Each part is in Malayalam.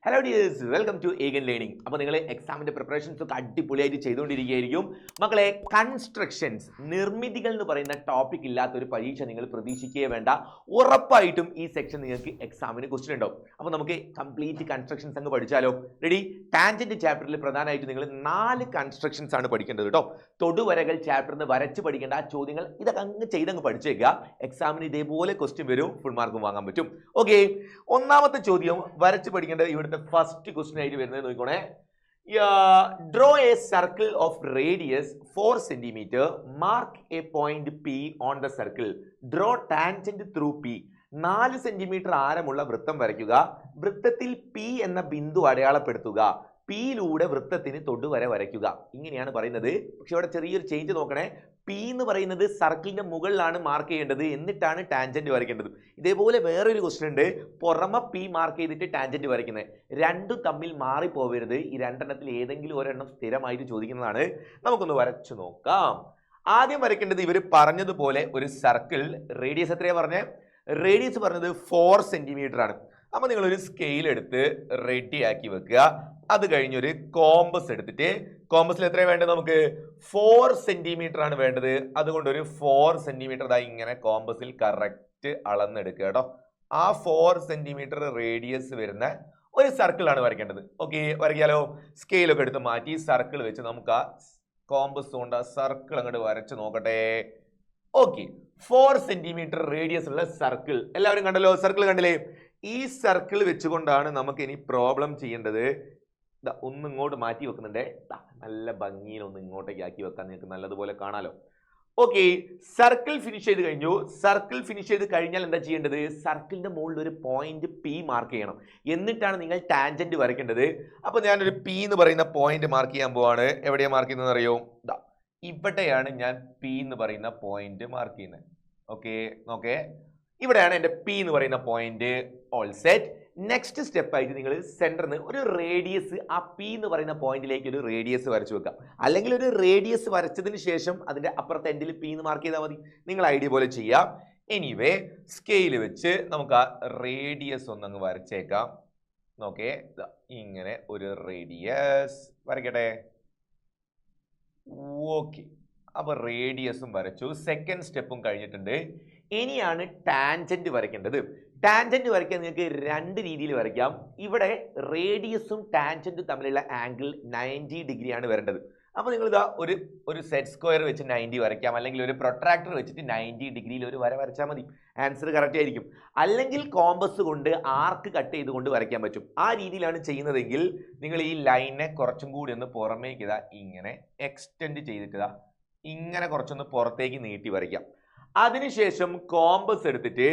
Hello dears, welcome to Aegan learning. അപ്പോൾ നിങ്ങൾ എക്സാമിൻ്റെ പ്രിപ്പറേഷൻസ് ഒക്കെ അടിപൊളിയായിട്ട് ചെയ്തുകൊണ്ടിരിക്കുകയായിരിക്കും. മക്കളെ, കൺസ്ട്രക്ഷൻസ് നിർമ്മിതികൾ എന്ന് പറയുന്ന ടോപ്പിക് ഇല്ലാത്തൊരു പരീക്ഷ നിങ്ങൾ പ്രതീക്ഷിക്കുകയേ വേണ്ട. ഉറപ്പായിട്ടും ഈ സെക്ഷൻ നിങ്ങൾക്ക് എക്സാമിന് ക്വസ്റ്റ്യൻ ഉണ്ടാവും. അപ്പോൾ നമുക്ക് കംപ്ലീറ്റ് കൺസ്ട്രക്ഷൻസ് അങ്ങ് പഠിച്ചാലോ? റെഡി? ടാൻജന്റ് ചാപ്റ്ററിൽ പ്രധാനമായിട്ട് നിങ്ങൾ 4 കൺസ്ട്രക്ഷൻസ് ആണ് പഠിക്കേണ്ടത് കേട്ടോ. തൊടുവരകൾ ചാപ്റ്ററിൽ നിന്ന് വരച്ച് പഠിക്കേണ്ട ആ ചോദ്യങ്ങൾ ഇതൊക്കെ അങ്ങ് ചെയ്തങ്ങ് പഠിച്ചേക്കുക. എക്സാമിന് ഇതേപോലെ ക്വസ്റ്റ്യൻ വരും, ഫുൾ മാർക്കും വാങ്ങാൻ പറ്റും. ഓക്കെ, ഒന്നാമത്തെ ചോദ്യം വരച്ച് പഠിക്കേണ്ടത് ഇവിടുത്തെ ഫസ്റ്റ് ക്വസ്റ്റ്യൻ ആയിട്ട് വരുന്നത് നോക്കണേ. Draw a circle of radius 4 cm. Mark a point P on the circle. Draw tangent through P. 4 centimetre ആരമുള്ള വൃത്തം വരയ്ക്കുക. വൃത്തത്തിൽ P എന്ന ബിന്ദു അടയാളപ്പെടുത്തുക. Pയിലൂടെ വൃത്തത്തിന് തൊടുവര വരയ്ക്കുക. ഇങ്ങനെയാണ് പറയുന്നത്. പക്ഷെ ഇവിടെ ചെറിയൊരു ചേഞ്ച് നോക്കണേ. P എന്ന് പറയുന്നത് സർക്കിളിന്റെ മുകളിലാണ് മാർക്ക് ചെയ്യേണ്ടത്, എന്നിട്ടാണ് ടാൻജന്റ് വരയ്ക്കേണ്ടത്. ഇതേപോലെ വേറൊരു ക്വസ്റ്റ്യൻ ഉണ്ട്, പുറമെ P മാർക്ക് ചെയ്തിട്ട് ടാൻജന്റ് വരയ്ക്കുന്നത്. രണ്ടും തമ്മിൽ മാറിപ്പോവരുത്. ഈ രണ്ടെണ്ണത്തിൽ ഏതെങ്കിലും ഒരെണ്ണം സ്ഥിരമായിട്ട് ചോദിക്കുന്നതാണ്. നമുക്കൊന്ന് വരച്ചു നോക്കാം. ആദ്യം വരയ്ക്കേണ്ടത് ഇവർ പറഞ്ഞതുപോലെ ഒരു സർക്കിൾ. റേഡിയസ് എത്രയാ പറഞ്ഞത്? റേഡിയസ് പറഞ്ഞത് 4 cm ആണ്. അപ്പൊ നിങ്ങൾ ഒരു സ്കെയിൽ എടുത്ത് റെഡി ആക്കി വെക്കുക. അത് കഴിഞ്ഞൊരു കോമ്പസ് എടുത്തിട്ട്, കോമ്പസിൽ എത്രയാണ് വേണ്ടത്? നമുക്ക് 4 cm ആണ് വേണ്ടത്. അതുകൊണ്ട് ഒരു 4 cm ഇങ്ങനെ കോമ്പസിൽ കറക്റ്റ് അളന്നെടുക്കുക കേട്ടോ. ആ 4 cm റേഡിയസ് വരുന്ന ഒരു സർക്കിൾ ആണ് വരയ്ക്കേണ്ടത്. ഓക്കെ, വരയ്ക്കാലോ? സ്കെയിലൊക്കെ എടുത്ത് മാറ്റി സർക്കിൾ വെച്ച് നമുക്ക് ആ കോമ്പസ് കൊണ്ട് ആ സർക്കിൾ അങ്ങോട്ട് വരച്ച് നോക്കട്ടെ. ഓക്കെ, 4 cm റേഡിയസ് ഉള്ള സർക്കിൾ എല്ലാവരും കണ്ടല്ലോ? സർക്കിൾ കണ്ടില്ലേ? ഈ സർക്കിൾ വെച്ചുകൊണ്ടാണ് നമുക്ക് ഇനി പ്രോബ്ലം ചെയ്യേണ്ടത്. ഒന്ന് ഇങ്ങോട്ട് മാറ്റി വെക്കുന്നുണ്ട്. നല്ല ഭംഗിയിൽ ഒന്ന് ഇങ്ങോട്ടേക്ക് ആക്കി വെക്കാൻ നിങ്ങൾക്ക് നല്ലതുപോലെ കാണാലോ. ഓക്കെ, സർക്കിൾ ഫിനിഷ് ചെയ്ത് കഴിഞ്ഞു. സർക്കിൾ ഫിനിഷ് ചെയ്ത് കഴിഞ്ഞാൽ എന്താ ചെയ്യേണ്ടത്? സർക്കിളിന്റെ മുകളിൽ ഒരു പോയിന്റ് P മാർക്ക് ചെയ്യണം. എന്നിട്ടാണ് നിങ്ങൾ ടാൻജന്റ് വരയ്ക്കേണ്ടത്. അപ്പൊ ഞാനൊരു P എന്ന് പറയുന്ന പോയിന്റ് മാർക്ക് ചെയ്യാൻ പോവാണ്. എവിടെയാണ് മാർക്ക് ചെയ്യുന്നത് അറിയോ? ഇവിടെയാണ് ഞാൻ P എന്ന് പറയുന്ന പോയിന്റ് മാർക്ക് ചെയ്യുന്നത്. ഓക്കെ, നോക്കേ, ഇവിടെയാണ് എൻ്റെ P എന്ന് പറയുന്ന point. All set. Next step ആയിട്ട് നിങ്ങൾ സെന്ററിന് ഒരു റേഡിയസ്, ആ P എന്ന് പറയുന്ന പോയിന്റിലേക്ക് ഒരു റേഡിയസ് വരച്ചു വെക്കാം. അല്ലെങ്കിൽ ഒരു റേഡിയസ് വരച്ചതിന് ശേഷം അതിന്റെ അപ്പുറത്തെ എൻഡിൽ P എന്ന് മാർക്ക് ചെയ്താൽ മതി. നിങ്ങൾ ഐഡിയ പോലെ ചെയ്യാം. എനിവേ, സ്കെയിൽ വെച്ച് നമുക്ക് ആ റേഡിയസ് ഒന്നങ്ങ് വരച്ചേക്കാം. നോക്കേ, ഇങ്ങനെ ഒരു റേഡിയസ് വരയ്ക്കട്ടെ. ഓക്കെ, അപ്പൊ റേഡിയസും വരച്ചു. സെക്കൻഡ് സ്റ്റെപ്പും കഴിഞ്ഞിട്ടുണ്ട്. ഇനിയാണ് ടാൻജന്റ് വരയ്ക്കേണ്ടത്. ടാൻജന്റ് വരയ്ക്കാൻ നിങ്ങൾക്ക് 2 രീതിയിൽ വരയ്ക്കാം. ഇവിടെ റേഡിയസും ടാൻജന്റും തമ്മിലുള്ള ആംഗിൾ 90 ഡിഗ്രി ആണ് വരേണ്ടത്. അപ്പൊ നിങ്ങൾ ഇതാ ഒരു സെറ്റ് സ്ക്വയർ വെച്ച് 90 വരയ്ക്കാം, അല്ലെങ്കിൽ ഒരു പ്രൊട്രാക്ടർ വെച്ചിട്ട് 90 ഡിഗ്രിയിൽ ഒരു വര വരച്ചാൽ മതി. ആൻസർ കറക്റ്റ് ആയിരിക്കും. അല്ലെങ്കിൽ കോമ്പസ് കൊണ്ട് ആർക്ക് കട്ട് ചെയ്തുകൊണ്ട് വരയ്ക്കാൻ പറ്റും. ആ രീതിയിലാണ് ചെയ്യുന്നതെങ്കിൽ നിങ്ങൾ ഈ ലൈനെ കുറച്ചും കൂടി ഒന്ന് പുറമേക്ക് ഇതാ ഇങ്ങനെ എക്സ്റ്റെൻഡ് ചെയ്തിട്ട് ഇങ്ങനെ കുറച്ചൊന്ന് പുറത്തേക്ക് നീട്ടി വരയ്ക്കാം. അതിനുശേഷം കോമ്പസ് എടുത്തിട്ട്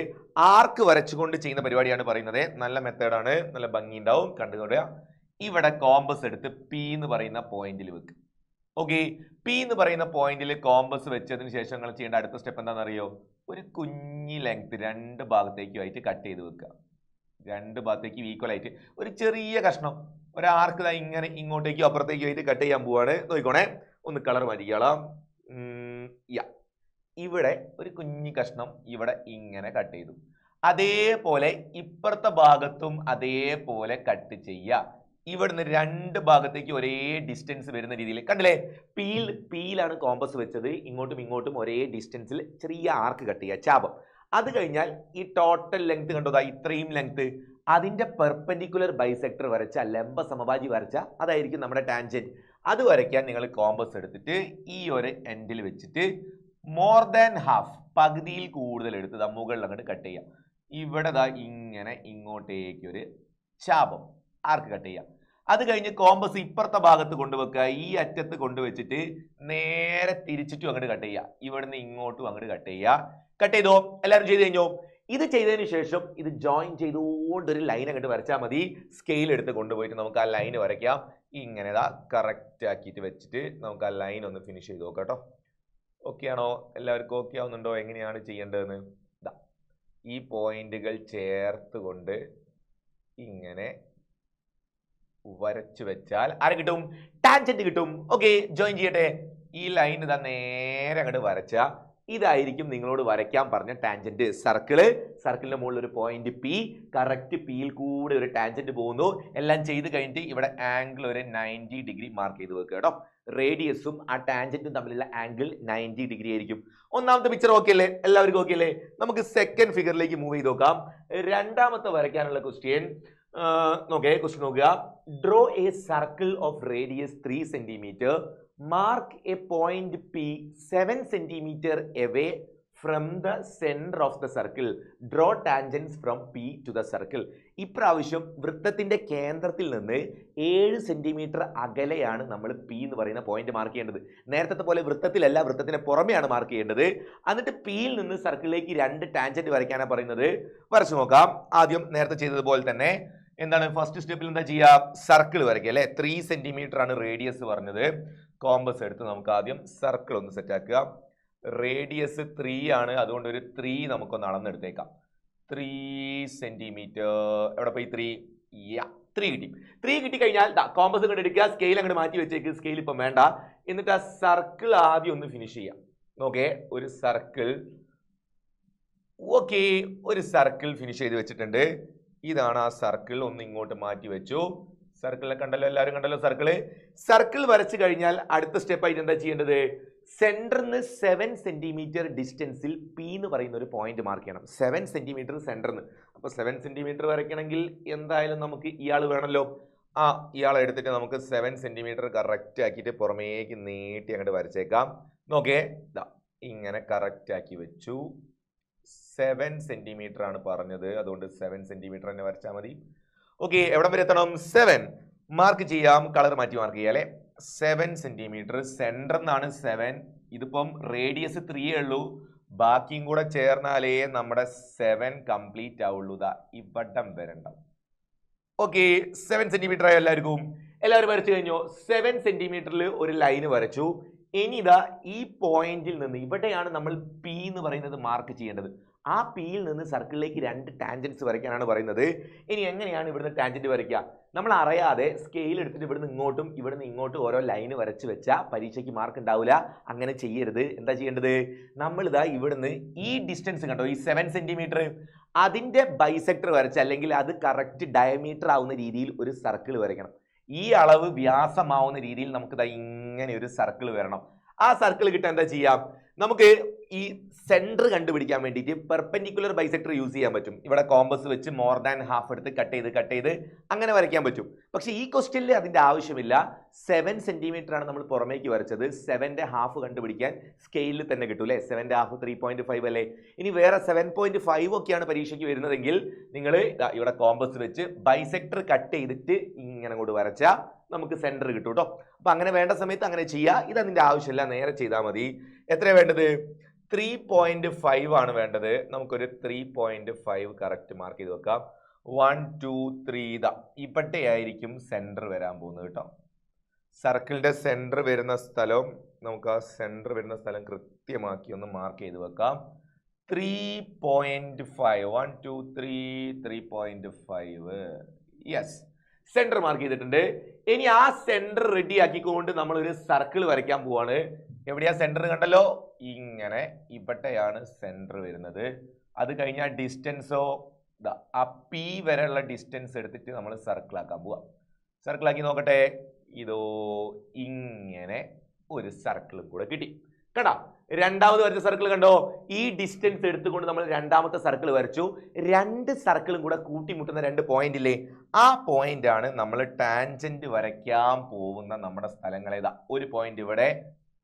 ആർക്ക് വരച്ചുകൊണ്ട് ചെയ്യുന്ന പരിപാടിയാണ് പറയുന്നത്. നല്ല മെത്തേഡാണ്, നല്ല ഭംഗി ഉണ്ടാവും, കണ്ടുകൊടുക. ഇവിടെ കോമ്പസ് എടുത്ത് P എന്ന് പറയുന്ന പോയിന്റിൽ വെക്കുക. ഓക്കെ, P എന്ന് പറയുന്ന പോയിന്റിൽ കോമ്പസ് വെച്ചതിന് ശേഷം നിങ്ങൾ ചെയ്യേണ്ട അടുത്ത സ്റ്റെപ്പ് എന്താണെന്നറിയോ? ഒരു കുഞ്ഞി ലെങ്ത് 2 ഭാഗത്തേക്കുമായിട്ട് കട്ട് ചെയ്ത് വെക്കുക. 2 ഭാഗത്തേക്ക് ഈക്വൽ ആയിട്ട് ഒരു ചെറിയ കഷ്ണം, ഒരു ആർക്ക് ഇങ്ങനെ ഇങ്ങോട്ടേക്കും അപ്പുറത്തേക്കും ആയിട്ട് കട്ട് ചെയ്യാൻ പോവാണ്. നോക്കിക്കോണേ, ഒന്ന് കളർ മാറ്റിക്കോളാം. ഇവിടെ ഒരു കുഞ്ഞി കഷ്ണം ഇവിടെ ഇങ്ങനെ കട്ട് ചെയ്തു. അതേപോലെ ഇപ്പുറത്തെ ഭാഗത്തും അതേപോലെ കട്ട് ചെയ്യുക. ഇവിടുന്ന് 2 ഭാഗത്തേക്ക് ഒരേ ഡിസ്റ്റൻസ് വരുന്ന രീതിയിൽ, കണ്ടില്ലേ? പിയിലാണ് കോമ്പസ് വെച്ചത്. ഇങ്ങോട്ടും ഇങ്ങോട്ടും ഒരേ ഡിസ്റ്റൻസിൽ ചെറിയ ആർക്ക് കട്ട് ചെയ്യുക, ചാപം. അത് കഴിഞ്ഞാൽ ഈ ടോട്ടൽ ലെങ്ത് കണ്ടോ? ഇത്രയും ലെങ്ത്, അതിന്റെ പെർപെൻഡിക്കുലർ ബൈസെക്ടർ വരച്ച, ലംബ സമഭാജി വരച്ച, അതായിരിക്കും നമ്മുടെ ടാൻജന്റ്. അത് വരയ്ക്കാൻ നിങ്ങൾ കോമ്പസ് എടുത്തിട്ട് ഈ ഒരു എൻഡിൽ വെച്ചിട്ട് മോർ ദാൻ ഹാഫ്, പകുതിയിൽ കൂടുതൽ എടുത്ത് മുകളിൽ അങ്ങോട്ട് കട്ട് ചെയ്യാം. ഇവിടെ ഇങ്ങനെ ഇങ്ങോട്ടേക്ക് ഒരു ചാപം ആർക്ക് കട്ട് ചെയ്യാം. അത് കഴിഞ്ഞ് കോമ്പസ് ഇപ്പുറത്തെ ഭാഗത്ത് കൊണ്ടുവെക്കുക. ഈ അറ്റത്ത് കൊണ്ടുവച്ചിട്ട് നേരെ തിരിച്ചിട്ടും അങ്ങോട്ട് കട്ട് ചെയ്യുക. ഇവിടുന്ന് ഇങ്ങോട്ടും അങ്ങോട്ട് കട്ട് ചെയ്യുക. കട്ട് ചെയ്തോ? എല്ലാവരും ചെയ്ത് കഴിഞ്ഞോ? ഇത് ചെയ്തതിന് ശേഷം ഇത് ജോയിൻ ചെയ്തുകൊണ്ട് ഒരു ലൈൻ അങ്ങോട്ട് വരച്ചാൽ മതി. സ്കെയിൽ എടുത്ത് കൊണ്ടുപോയിട്ട് നമുക്ക് ആ ലൈൻ വരയ്ക്കാം. ഇങ്ങനെ കറക്റ്റ് ആക്കിയിട്ട് വെച്ചിട്ട് നമുക്ക് ആ ലൈൻ ഒന്ന് ഫിനിഷ് ചെയ്ത് നോക്കാം കേട്ടോ. ഓക്കെ ആണോ? എല്ലാവർക്കും ഓക്കെ ആവുന്നുണ്ടോ? എങ്ങനെയാണ് ചെയ്യേണ്ടതെന്ന്? ഈ പോയിന്റുകൾ ചേർത്ത് കൊണ്ട് ഇങ്ങനെ വരച്ചു വെച്ചാൽ ആരെ കിട്ടും? ടാൻജന്റ് കിട്ടും. ഓക്കെ, ജോയിൻ ചെയ്യട്ടെ. ഈ ലൈൻ നേരെ അങ്ങോട്ട് വരച്ച ഇതായിരിക്കും നിങ്ങളോട് വരയ്ക്കാൻ പറഞ്ഞ ടാൻജന്റ്. സർക്കിളിന്റെ മുകളിൽ ഒരു പോയിന്റ് പി, കറക്റ്റ് പിയിൽ കൂടെ ഒരു ടാൻജന്റ് പോകുന്നു. എല്ലാം ചെയ്ത് കഴിഞ്ഞിട്ട് ഇവിടെ ആംഗിൾ ഒരു 90 ഡിഗ്രി മാർക്ക് ചെയ്ത് വെക്കുക കേട്ടോ. റേഡിയസും ആ ടാൻജന്റും തമ്മിലുള്ള ആംഗിൾ 90 ഡിഗ്രി ആയിരിക്കും. ഒന്നാമത്തെ പിക്ചർ ഓക്കെ അല്ലേ? എല്ലാവർക്കും ഓക്കെ അല്ലേ? നമുക്ക് സെക്കൻഡ് ഫിഗറിലേക്ക് മൂവ് ചെയ്ത് നോക്കാം. രണ്ടാമത്തെ വരയ്ക്കാനുള്ള ക്വസ്റ്റ്യൻ ക്വസ്റ്റ്യൻ നോക്കുക. Draw a circle of radius 3 centimetre. Mark a point P 7 centimeter away from the center of the circle. Draw tangents from P to the circle. ഇപ്രാവശ്യം വൃത്തത്തിന്റെ കേന്ദ്രത്തിൽ നിന്ന് 7 സെന്റിമീറ്റർ അകലെയാണ് നമ്മൾ P എന്ന് പറയുന്ന പോയിന്റ് മാർക്ക് ചെയ്യേണ്ടത്. നേരത്തെ പോലെ വൃത്തത്തിലല്ല, വൃത്തത്തിന് പുറമെയാണ് മാർക്ക് ചെയ്യേണ്ടത്. എന്നിട്ട് Pയിൽ നിന്ന് സർക്കിളിലേക്ക് 2 ടാൻജന്റ് വരയ്ക്കാനാണ് പറയുന്നത്. വരച്ചു നോക്കാം. ആദ്യം നേരത്തെ ചെയ്തതുപോലെ തന്നെ എന്താണ് ഫസ്റ്റ് സ്റ്റെപ്പിൽ എന്താ ചെയ്യുക? സർക്കിൾ വരയ്ക്കുക അല്ലെ. 3 സെന്റിമീറ്റർ ആണ് റേഡിയസ് പറഞ്ഞത്. കോമ്പസ് എടുത്ത് നമുക്ക് ആദ്യം സർക്കിൾ ഒന്ന് സെറ്റ് ആക്കുക. റേഡിയസ് 3 ആണ്, അതുകൊണ്ട് ഒരു 3 നമുക്കൊന്ന് അളന്നെടുത്തേക്കാം. 3 സെന്റിമീറ്റർ. എവിടെ പോയി 3? 3 കിട്ടി. 3 കിട്ടി കഴിഞ്ഞാൽ കോമ്പസ് ഇങ്ങോട്ട് എടുക്കുക, സ്കെയിൽ അങ്ങോട്ട് മാറ്റി വെച്ചേക്ക്. സ്കെയിൽ ഇപ്പം വേണ്ട. എന്നിട്ട് ആ സർക്കിൾ ആദ്യം ഒന്ന് ഫിനിഷ് ചെയ്യാം. ഓക്കെ, ഒരു സർക്കിൾ. ഓക്കെ, ഒരു സർക്കിൾ ഫിനിഷ് ചെയ്ത് വെച്ചിട്ടുണ്ട്. ഇതാണ് ആ സർക്കിൾ. ഒന്ന് ഇങ്ങോട്ട് മാറ്റി വെച്ചു. സർക്കിളിനെ കണ്ടല്ലോ, എല്ലാവരും കണ്ടല്ലോ സർക്കിൾ വരച്ചു കഴിഞ്ഞാൽ അടുത്ത സ്റ്റെപ്പ് ആയിട്ട് എന്താ ചെയ്യേണ്ടത്? സെന്ററിന് 7 സെന്റിമീറ്റർ ഡിസ്റ്റൻസിൽ പി എന്ന് പറയുന്ന ഒരു പോയിന്റ് മാർക്ക് ചെയ്യണം. 7 സെന്റിമീറ്റർ സെന്ററിന്. അപ്പൊ 7 സെന്റിമീറ്റർ വരയ്ക്കണമെങ്കിൽ എന്തായാലും നമുക്ക് ഇയാൾ വേണമല്ലോ. ഇയാളെ എടുത്തിട്ട് നമുക്ക് 7 സെന്റിമീറ്റർ കറക്റ്റ് ആക്കിയിട്ട് പുറമേക്ക് നീട്ടി അങ്ങോട്ട് വരച്ചേക്കാം. നോക്കേ, ഇങ്ങനെ കറക്റ്റ് ആക്കി വെച്ചു. 7 സെന്റിമീറ്റർ ആണ് പറഞ്ഞത്, അതുകൊണ്ട് 7 സെന്റിമീറ്റർ തന്നെ വരച്ചാൽ മതി. ഓക്കെ, എവിടെ വരെ എത്തണം? 7 മാർക്ക് ചെയ്യാം. കളർ മാറ്റി മാർക്ക് ചെയ്യാം അല്ലെ. 7 സെന്റിമീറ്റർ സെന്റർ എന്നാണ് 7. ഇതിപ്പം റേഡിയസ് 3 ഉള്ളൂ, ബാക്കിയും കൂടെ ചേർന്നാലേ നമ്മുടെ 7 കംപ്ലീറ്റ് ആവുള്ളൂ. ഇവിടം വരണ്ട. ഓക്കെ, 7 സെന്റിമീറ്റർ ആയോ എല്ലാവർക്കും? എല്ലാവരും വരച്ചു കഴിഞ്ഞോ? 7 സെന്റിമീറ്ററിൽ ഒരു ലൈന് വരച്ചു. ഇനി ഈ പോയിന്റിൽ നിന്ന് ഇവിടെയാണ് നമ്മൾ പി എന്ന് പറയുന്നത് മാർക്ക് ചെയ്യേണ്ടത്. ആ പിയിൽ നിന്ന് സർക്കിളിലേക്ക് 2 ടാൻജൻസ് വരയ്ക്കാനാണ് പറയുന്നത്. ഇനി എങ്ങനെയാണ് ഇവിടുന്ന് ടാൻജന്റ് വരയ്ക്കുക? നമ്മൾ അറിയാതെ സ്കെയിൽ എടുത്തിട്ട് ഇവിടുന്ന് ഇങ്ങോട്ടും ഇവിടുന്ന് ഇങ്ങോട്ടും ഓരോ ലൈന് വരച്ച് വെച്ചാൽ പരീക്ഷയ്ക്ക് മാർക്ക് ഉണ്ടാവില്ല. അങ്ങനെ ചെയ്യരുത്. എന്താ ചെയ്യേണ്ടത്? നമ്മൾ ഇവിടുന്ന് ഈ ഡിസ്റ്റൻസ് കണ്ടോ, ഈ 7 സെന്റിമീറ്റർ, അതിന്റെ ബൈസെക്ടർ വരച്ച്, അല്ലെങ്കിൽ അത് കറക്റ്റ് ഡയമീറ്റർ ആവുന്ന രീതിയിൽ ഒരു സർക്കിൾ വരയ്ക്കണം. ഈ അളവ് വ്യാസമാവുന്ന രീതിയിൽ നമുക്ക് ഇങ്ങനെ ഒരു സർക്കിൾ വരണം. ആ സർക്കിൾ കിട്ടാൻ എന്താ ചെയ്യാം? നമുക്ക് ഈ സെന്റർ കണ്ടുപിടിക്കാൻ വേണ്ടിയിട്ട് പെർപെൻഡിക്കുലർ ബൈസെക്ടർ യൂസ് ചെയ്യാൻ പറ്റും. ഇവിടെ കോമ്പസ് വെച്ച് മോർ ദാൻ ഹാഫ് എടുത്ത് കട്ട് ചെയ്ത് അങ്ങനെ വരയ്ക്കാൻ പറ്റും. പക്ഷെ ഈ ക്വസ്റ്റ്യനിൽ അതിന്റെ ആവശ്യമില്ല. 7 സെന്റിമീറ്റർ ആണ് നമ്മൾ പുറമേക്ക് വരച്ചത്. 7ന്റെ ഹാഫ് കണ്ടുപിടിക്കാൻ സ്കെയിലിൽ തന്നെ കിട്ടും അല്ലെ. 7ന്റെ ഹാഫ് 3.5 അല്ലേ. ഇനി വേറെ 7.5 ഒക്കെയാണ് പരീക്ഷയ്ക്ക് വരുന്നതെങ്കിൽ നിങ്ങൾ ഇവിടെ കോമ്പസ് വെച്ച് ബൈസെക്ടർ കട്ട് ചെയ്തിട്ട് ഇങ്ങനെ അങ്ങോട്ട് വരച്ചാൽ നമുക്ക് സെന്റർ കിട്ടും കേട്ടോ. അപ്പൊ അങ്ങനെ വേണ്ട സമയത്ത് അങ്ങനെ ചെയ്യുക. ഇത് അതിന്റെ ആവശ്യമില്ല, നേരെ ചെയ്താൽ മതി. എത്രയാണ് വേണ്ടത്? 3.5 ആണ് വേണ്ടത്. നമുക്കൊരു 3.5 കറക്റ്റ് മാർക്ക് ചെയ്ത് വെക്കാം. 1 2 3 ഇവിടെ ആയിരിക്കും സെന്റർ വരാൻ പോകുന്നത് കേട്ടോ. സർക്കിളിന്റെ സെന്റർ വരുന്ന സ്ഥലം, നമുക്ക് ആ സെന്റർ വരുന്ന സ്ഥലം കൃത്യമാക്കി ഒന്ന് മാർക്ക് ചെയ്ത് വെക്കാം. 3.5 1 2 3 3.5. യെസ്, സെന്റർ മാർക്ക് ചെയ്തിട്ടുണ്ട്. ഇനി ആ സെന്റർ റെഡി ആക്കിക്കൊണ്ട് നമ്മൾ ഒരു സർക്കിൾ വരയ്ക്കാൻ പോവാണ്. എവിടെയാ സെന്റർ? കണ്ടല്ലോ, ഇങ്ങനെ ഇവിടെയാണ് സെന്റർ വരുന്നത്. അത് കഴിഞ്ഞാൽ ഡിസ്റ്റൻസോ ആ പി വരെയുള്ള ഡിസ്റ്റൻസ് എടുത്തിട്ട് നമ്മൾ സർക്കിൾ ആക്കാൻ പോവാം. സർക്കിൾ ആക്കി നോക്കട്ടെ. ഇതോ ഇങ്ങനെ ഒരു സർക്കിളും കൂടെ കിട്ടി. കണ്ടോ, രണ്ടാമത് വരച്ച സർക്കിൾ കണ്ടോ? ഈ ഡിസ്റ്റൻസ് എടുത്തുകൊണ്ട് നമ്മൾ രണ്ടാമത്തെ സർക്കിൾ വരച്ചു. 2 സർക്കിളും കൂടെ കൂട്ടിമുട്ടുന്ന 2 പോയിന്റ് ഇല്ലേ, ആ പോയിന്റ് ആണ് നമ്മൾ ടാൻജന്റ് വരയ്ക്കാൻ പോകുന്ന നമ്മുടെ സ്ഥലങ്ങളേതാ. ഒരു പോയിന്റ് ഇവിടെ,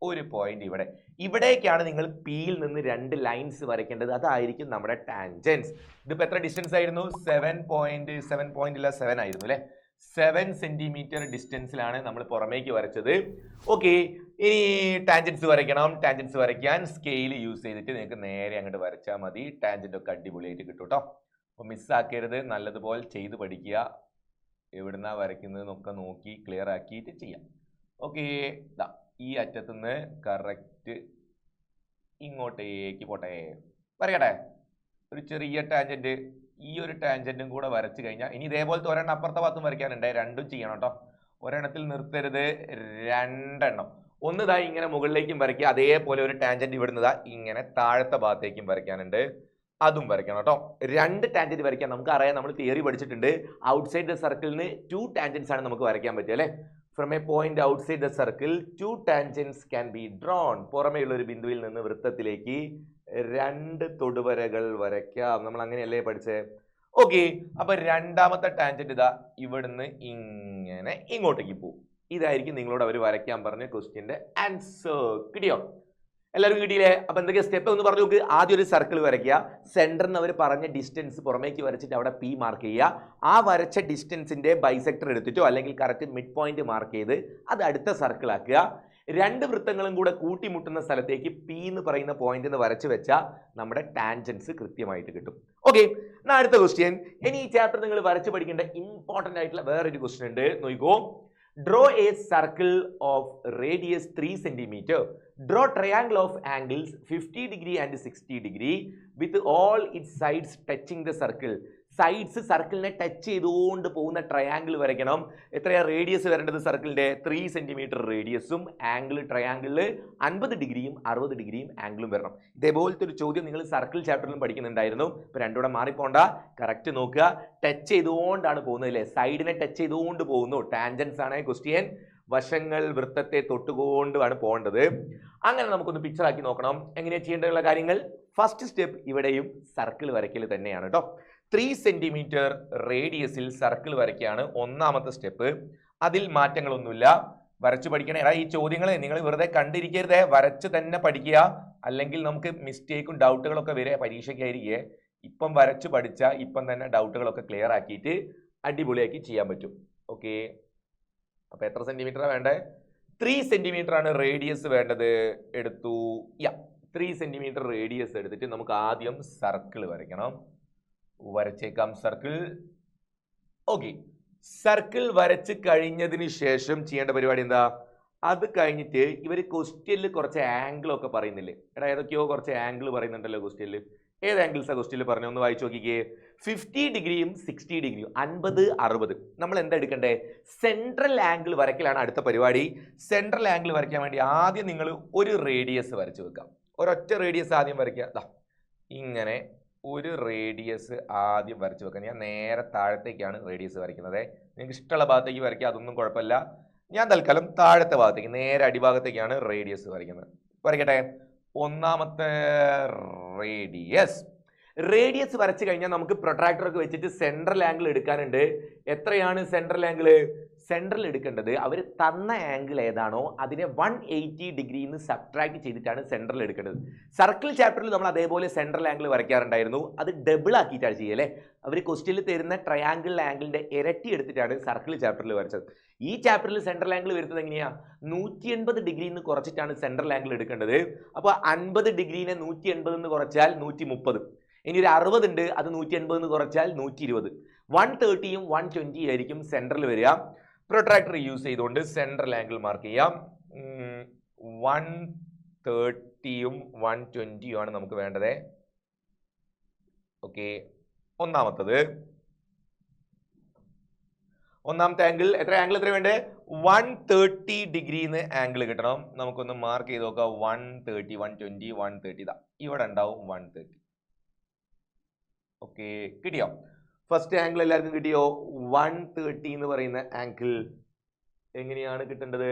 ഒരു പോയിന്റ് ഇവിടെ. ഇവിടേക്കാണ് നിങ്ങൾ പിയിൽ നിന്ന് 2 ലൈൻസ് വരയ്ക്കേണ്ടത്. അതായിരിക്കും നമ്മുടെ ടാൻജൻസ്. ഇതിപ്പോ എത്ര ഡിസ്റ്റൻസ് ആയിരുന്നു? 7 ആയിരുന്നു അല്ലെ. 7 സെന്റിമീറ്റർ ഡിസ്റ്റൻസിലാണ് നമ്മൾ പുറമേക്ക് വരച്ചത്. ഓക്കെ, ഇനി ടാൻജൻസ് വരയ്ക്കണം. ടാൻജൻസ് വരയ്ക്കാൻ സ്കെയിൽ യൂസ് ചെയ്തിട്ട് നിങ്ങൾക്ക് നേരെ അങ്ങോട്ട് വരച്ചാൽ മതി. ടാൻജന്റ് ഒക്കെ അടിപൊളിയായിട്ട് കിട്ടും കേട്ടോ. അപ്പൊ മിസ്സാക്കരുത്, നല്ലതുപോലെ ചെയ്ത് പഠിക്കുക. എവിടുന്നാ വരയ്ക്കുന്നതെന്നൊക്കെ നോക്കി ക്ലിയർ ആക്കിയിട്ട് ചെയ്യാം. ഓക്കെ, ഈ അറ്റത്തുനിന്ന് കറക്റ്റ് ഇങ്ങോട്ടേക്ക് പോട്ടെ. വരയട്ടെ ഒരു ചെറിയ ടാൻജന്റ്. ഈ ഒരു ടാൻജന്റും കൂടെ വരച്ചു കഴിഞ്ഞാൽ ഇനി ഇതേപോലത്തെ ഒരെണ്ണം അപ്പുറത്തെ ഭാഗത്തും വരയ്ക്കാനുണ്ട്. രണ്ടും ചെയ്യണം കേട്ടോ. ഒരെണ്ണത്തിൽ നിർത്തരുത്, 2 എണ്ണം. ഒന്ന് ഇതാ ഇങ്ങനെ മുകളിലേക്കും വരയ്ക്കുക, അതേപോലെ ഒരു ടാൻജന്റ് ഇവിടുന്ന് ഇങ്ങനെ താഴത്തെ ഭാഗത്തേക്കും വരയ്ക്കാനുണ്ട്, അതും വരയ്ക്കണം കേട്ടോ. 2 ടാൻജന്റ് വരയ്ക്കാൻ നമുക്ക് അറിയാം, നമ്മൾ തിയറി പഠിച്ചിട്ടുണ്ട്. ഔട്ട്സൈഡ് ദ സർക്കിളിന് 2 ടാൻജന്റ്സ് ആണ് നമുക്ക് വരയ്ക്കാൻ പറ്റുക അല്ലെ. From a point outside the circle 2 tangents can be drawn. പുറമേയുള്ള ഒരു ബിന്ദുവിൽ നിന്ന് വൃത്തത്തിലേക്ക് 2 തൊടുവരകൾ വരയ്ക്കാം. നമ്മൾ അങ്ങനെയല്ലേ പഠിച്ചേ? ഓക്കെ, അപ്പൊ രണ്ടാമത്തെ ടാൻജന്റ് ഇതാ ഇവിടുന്ന് ഇങ്ങനെ ഇങ്ങോട്ടേക്ക് പോകും. ഇതായിരിക്കും നിങ്ങളോട് അവർ വരയ്ക്കാൻ പറഞ്ഞ ക്വസ്റ്റ്യന്റെ ആൻസർ. കിട്ടിയോ? എല്ലാവരും കിട്ടിയില്ലേ? അപ്പൊ എന്തൊക്കെയാ സ്റ്റെപ്പ് ഒന്ന് പറഞ്ഞു നോക്ക്. ആദ്യം ഒരു സർക്കിൾ വരയ്ക്കുക, സെന്ററിന് അവർ പറഞ്ഞ ഡിസ്റ്റൻസ് പുറമേക്ക് വരച്ചിട്ട് അവിടെ പി മാർക്ക് ചെയ്യുക. ആ വരച്ച ഡിസ്റ്റൻസിന്റെ ബൈസെക്ടർ എടുത്തിട്ടോ അല്ലെങ്കിൽ കറക്റ്റ് മിഡ് പോയിന്റ് മാർക്ക് ചെയ്ത് അത് അടുത്ത സർക്കിൾ ആക്കുക. 2 വൃത്തങ്ങളും കൂടെ കൂട്ടിമുട്ടുന്ന സ്ഥലത്തേക്ക് പി എന്ന് പറയുന്ന പോയിന്റ് എന്ന് വരച്ച് വെച്ചാൽ നമ്മുടെ ടാൻജൻസ് കൃത്യമായിട്ട് കിട്ടും. ഓക്കെ, അടുത്ത ക്വസ്റ്റ്യൻ. ഇനി ഈ ചാപ്റ്റർ നിങ്ങൾ വരച്ച് പഠിക്കേണ്ട ഇമ്പോർട്ടന്റ് ആയിട്ടുള്ള വേറൊരു ക്വസ്റ്റ്യൻ ഉണ്ട്, നോക്കിക്കോ. Draw a circle of radius 3 cm. Draw triangle of angles 50 degree and 60 degree with all its sides touching the circle. Sides സർക്കിളിനെ ടച്ച് ചെയ്തുകൊണ്ട് പോകുന്ന ട്രയാങ്കിൾ വരയ്ക്കണം. എത്രയാ റേഡിയസ് വരേണ്ടത് സർക്കിളിന്റെ? 3 സെന്റിമീറ്റർ റേഡിയസും ആംഗിൾ ട്രയാങ്കിളിൽ 50 ഡിഗ്രിയും 60 ഡിഗ്രിയും ആംഗിളും വരണം. ഇതേപോലത്തെ ഒരു ചോദ്യം നിങ്ങൾ സർക്കിൾ ചാപ്റ്ററിലും പഠിക്കുന്നുണ്ടായിരുന്നു. ഇപ്പൊ രണ്ടുകൂടെ മാറിപ്പോണ്ട, കറക്റ്റ് നോക്കുക. ടച്ച് ചെയ്തുകൊണ്ടാണ് പോകുന്നത് അല്ലേ, സൈഡിനെ ടച്ച് ചെയ്തുകൊണ്ട് പോകുന്നു. ടാൻജൻസ് ആണ് ക്വസ്റ്റ്യൻ. വശങ്ങൾ വൃത്തത്തെ തൊട്ടുകൊണ്ടാണ് പോകേണ്ടത്. അങ്ങനെ നമുക്കൊന്ന് പിക്ചർ ആക്കി നോക്കണം എങ്ങനെയാ ചെയ്യേണ്ടതുള്ള കാര്യങ്ങൾ. ഫസ്റ്റ് സ്റ്റെപ്പ് ഇവിടെയും സർക്കിൾ വരയ്ക്കൽ തന്നെയാണ് കേട്ടോ. 3 സെന്റിമീറ്റർ റേഡിയസിൽ സർക്കിൾ വരയ്ക്കുകയാണ് ഒന്നാമത്തെ സ്റ്റെപ്പ്. അതിൽ മാറ്റങ്ങളൊന്നുമില്ല, വരച്ചു പഠിക്കണേ. ഈ ചോദ്യങ്ങളെ നിങ്ങൾ വെറുതെ കണ്ടിരിക്കരുതേ, വരച്ച് തന്നെ പഠിക്കുക. അല്ലെങ്കിൽ നമുക്ക് മിസ്റ്റേക്കും ഡൗട്ടുകളൊക്കെ വരെ പരീക്ഷയ്ക്കായിരിക്കേ. ഇപ്പം വരച്ചു പഠിച്ചാൽ ഇപ്പം തന്നെ ഡൗട്ടുകളൊക്കെ ക്ലിയർ ആക്കിയിട്ട് അടിപൊളിയാക്കി ചെയ്യാൻ പറ്റും. ഓക്കെ, അപ്പൊ എത്ര സെന്റിമീറ്ററാണ് വേണ്ടത്? 3 സെന്റിമീറ്റർ ആണ് റേഡിയസ് വേണ്ടത്. എടുത്തു. 3 സെന്റിമീറ്റർ റേഡിയസ് എടുത്തിട്ട് നമുക്ക് ആദ്യം സർക്കിൾ വരയ്ക്കണം. വരച്ചേക്കാം സർക്കിൾ. ഓക്കെ, സർക്കിൾ വരച്ച് കഴിഞ്ഞതിന് ശേഷം ചെയ്യേണ്ട പരിപാടി എന്താ? അത് കഴിഞ്ഞിട്ട് ഇവർ ക്വസ്റ്റ്യനിൽ കുറച്ച് ആംഗിൾ ഒക്കെ പറയുന്നില്ലേ? എടാ ഏതൊക്കെയോ കുറച്ച് ആംഗിൾ പറയുന്നുണ്ടല്ലോ ക്വസ്റ്റ്യനിൽ. ഏത് ആംഗിൾസാ ക്വസ്റ്റ്യനിൽ പറഞ്ഞു? ഒന്ന് വായിച്ചു നോക്കിക്കേ. 50 ഡിഗ്രിയും 60 ഡിഗ്രിയും, 50 60. നമ്മൾ എന്താ എടുക്കണ്ടേ? സെൻട്രൽ ആംഗിൾ വരയ്ക്കലാണ് അടുത്ത പരിപാടി. സെൻട്രൽ ആംഗിൾ വരയ്ക്കാൻ വേണ്ടി ആദ്യം നിങ്ങൾ ഒരു റേഡിയസ് വരച്ചു വെക്കാം. ഒരൊറ്റ റേഡിയസ് ആദ്യം വരയ്ക്കുക. ഇങ്ങനെ ഒരു റേഡിയസ് ആദ്യം വരച്ചു വെക്കാം. ഞാൻ നേരെ താഴത്തേക്കാണ് റേഡിയസ് വരയ്ക്കുന്നത്. നിങ്ങൾക്ക് ഇഷ്ടമുള്ള ഭാഗത്തേക്ക് വരയ്ക്കുക, അതൊന്നും കുഴപ്പമില്ല. ഞാൻ തൽക്കാലം താഴത്തെ ഭാഗത്തേക്ക്, നേരെ അടിഭാഗത്തേക്കാണ് റേഡിയസ് വരയ്ക്കുന്നത്. വരയ്ക്കട്ടെ. ഒന്നാമത്തെ റേഡിയസ് വരച്ചു കഴിഞ്ഞാൽ നമുക്ക് പ്രൊട്രാക്ടർ ഒക്കെ വെച്ചിട്ട് സെൻട്രൽ ആംഗിൾ എടുക്കാനുണ്ട്. എത്രയാണ് സെൻട്രൽ ആംഗിൾ? സെൻട്രൽ എടുക്കേണ്ടത് അവർ തന്ന ആംഗിൾ ഏതാണോ അതിനെ 180 ഡിഗ്രിന്ന് സബ്ട്രാക്ട് ചെയ്തിട്ടാണ് സെൻട്രൽ എടുക്കേണ്ടത്. സർക്കിൾ ചാപ്റ്ററിൽ നമ്മൾ അതേപോലെ സെൻട്രൽ ആംഗിൾ വരയ്ക്കാറുണ്ടായിരുന്നു. അത് ഡബിൾ ആക്കിയിട്ടാണ് ചെയ്യല്ലേ. അവർ ക്വസ്റ്റ്യനിൽ തരുന്ന ട്രയാംഗിൾ ആംഗിളിന്റെ ഇരട്ടി എടുത്തിട്ടാണ് സർക്കിൾ ചാപ്റ്ററിൽ വരച്ചത്. ഈ ചാപ്റ്ററിൽ സെൻട്രൽ ആംഗിൾ വരുന്നത് എങ്ങനെയാ? 180 ഡിഗ്രിന്ന് കുറച്ചിട്ടാണ് സെൻട്രൽ ആംഗിൾ എടുക്കേണ്ടത്. അപ്പോൾ 50 ഡിഗ്രീനെ 180 എന്ന് കുറച്ചാൽ 130. ഇനി ഒരു 60 ഉണ്ട്, അത് 180 എന്ന് കുറച്ചാൽ 120. 130യും 120 ആയിരിക്കും സെൻട്രൽ വരിക. പ്രൊട്രാക്ടർ യൂസ് ചെയ്തുകൊണ്ട് സെൻട്രൽ ആംഗിൾ മാർക്ക് ചെയ്യാം. 130യും 120യും ആണ് നമുക്ക് വേണ്ടത്. ഓക്കെ, ഒന്നാമത്തെ ആംഗിൾ എത്ര വേണ്ടേ? 130 ഡിഗ്രിന്ന് ആംഗിൾ കിട്ടണം. നമുക്കൊന്ന് മാർക്ക് ചെയ്ത് നോക്കാം. 130 120 130 ഇവിടെ ഉണ്ടാവും 130. ഓക്കെ, കിട്ടിയോ? ഫസ്റ്റ് ആംഗിൾ എല്ലാവർക്കും കിട്ടിയോ? 130 എന്ന് പറയുന്ന ആംഗിൾ എങ്ങനെയാണ് കിട്ടേണ്ടത്?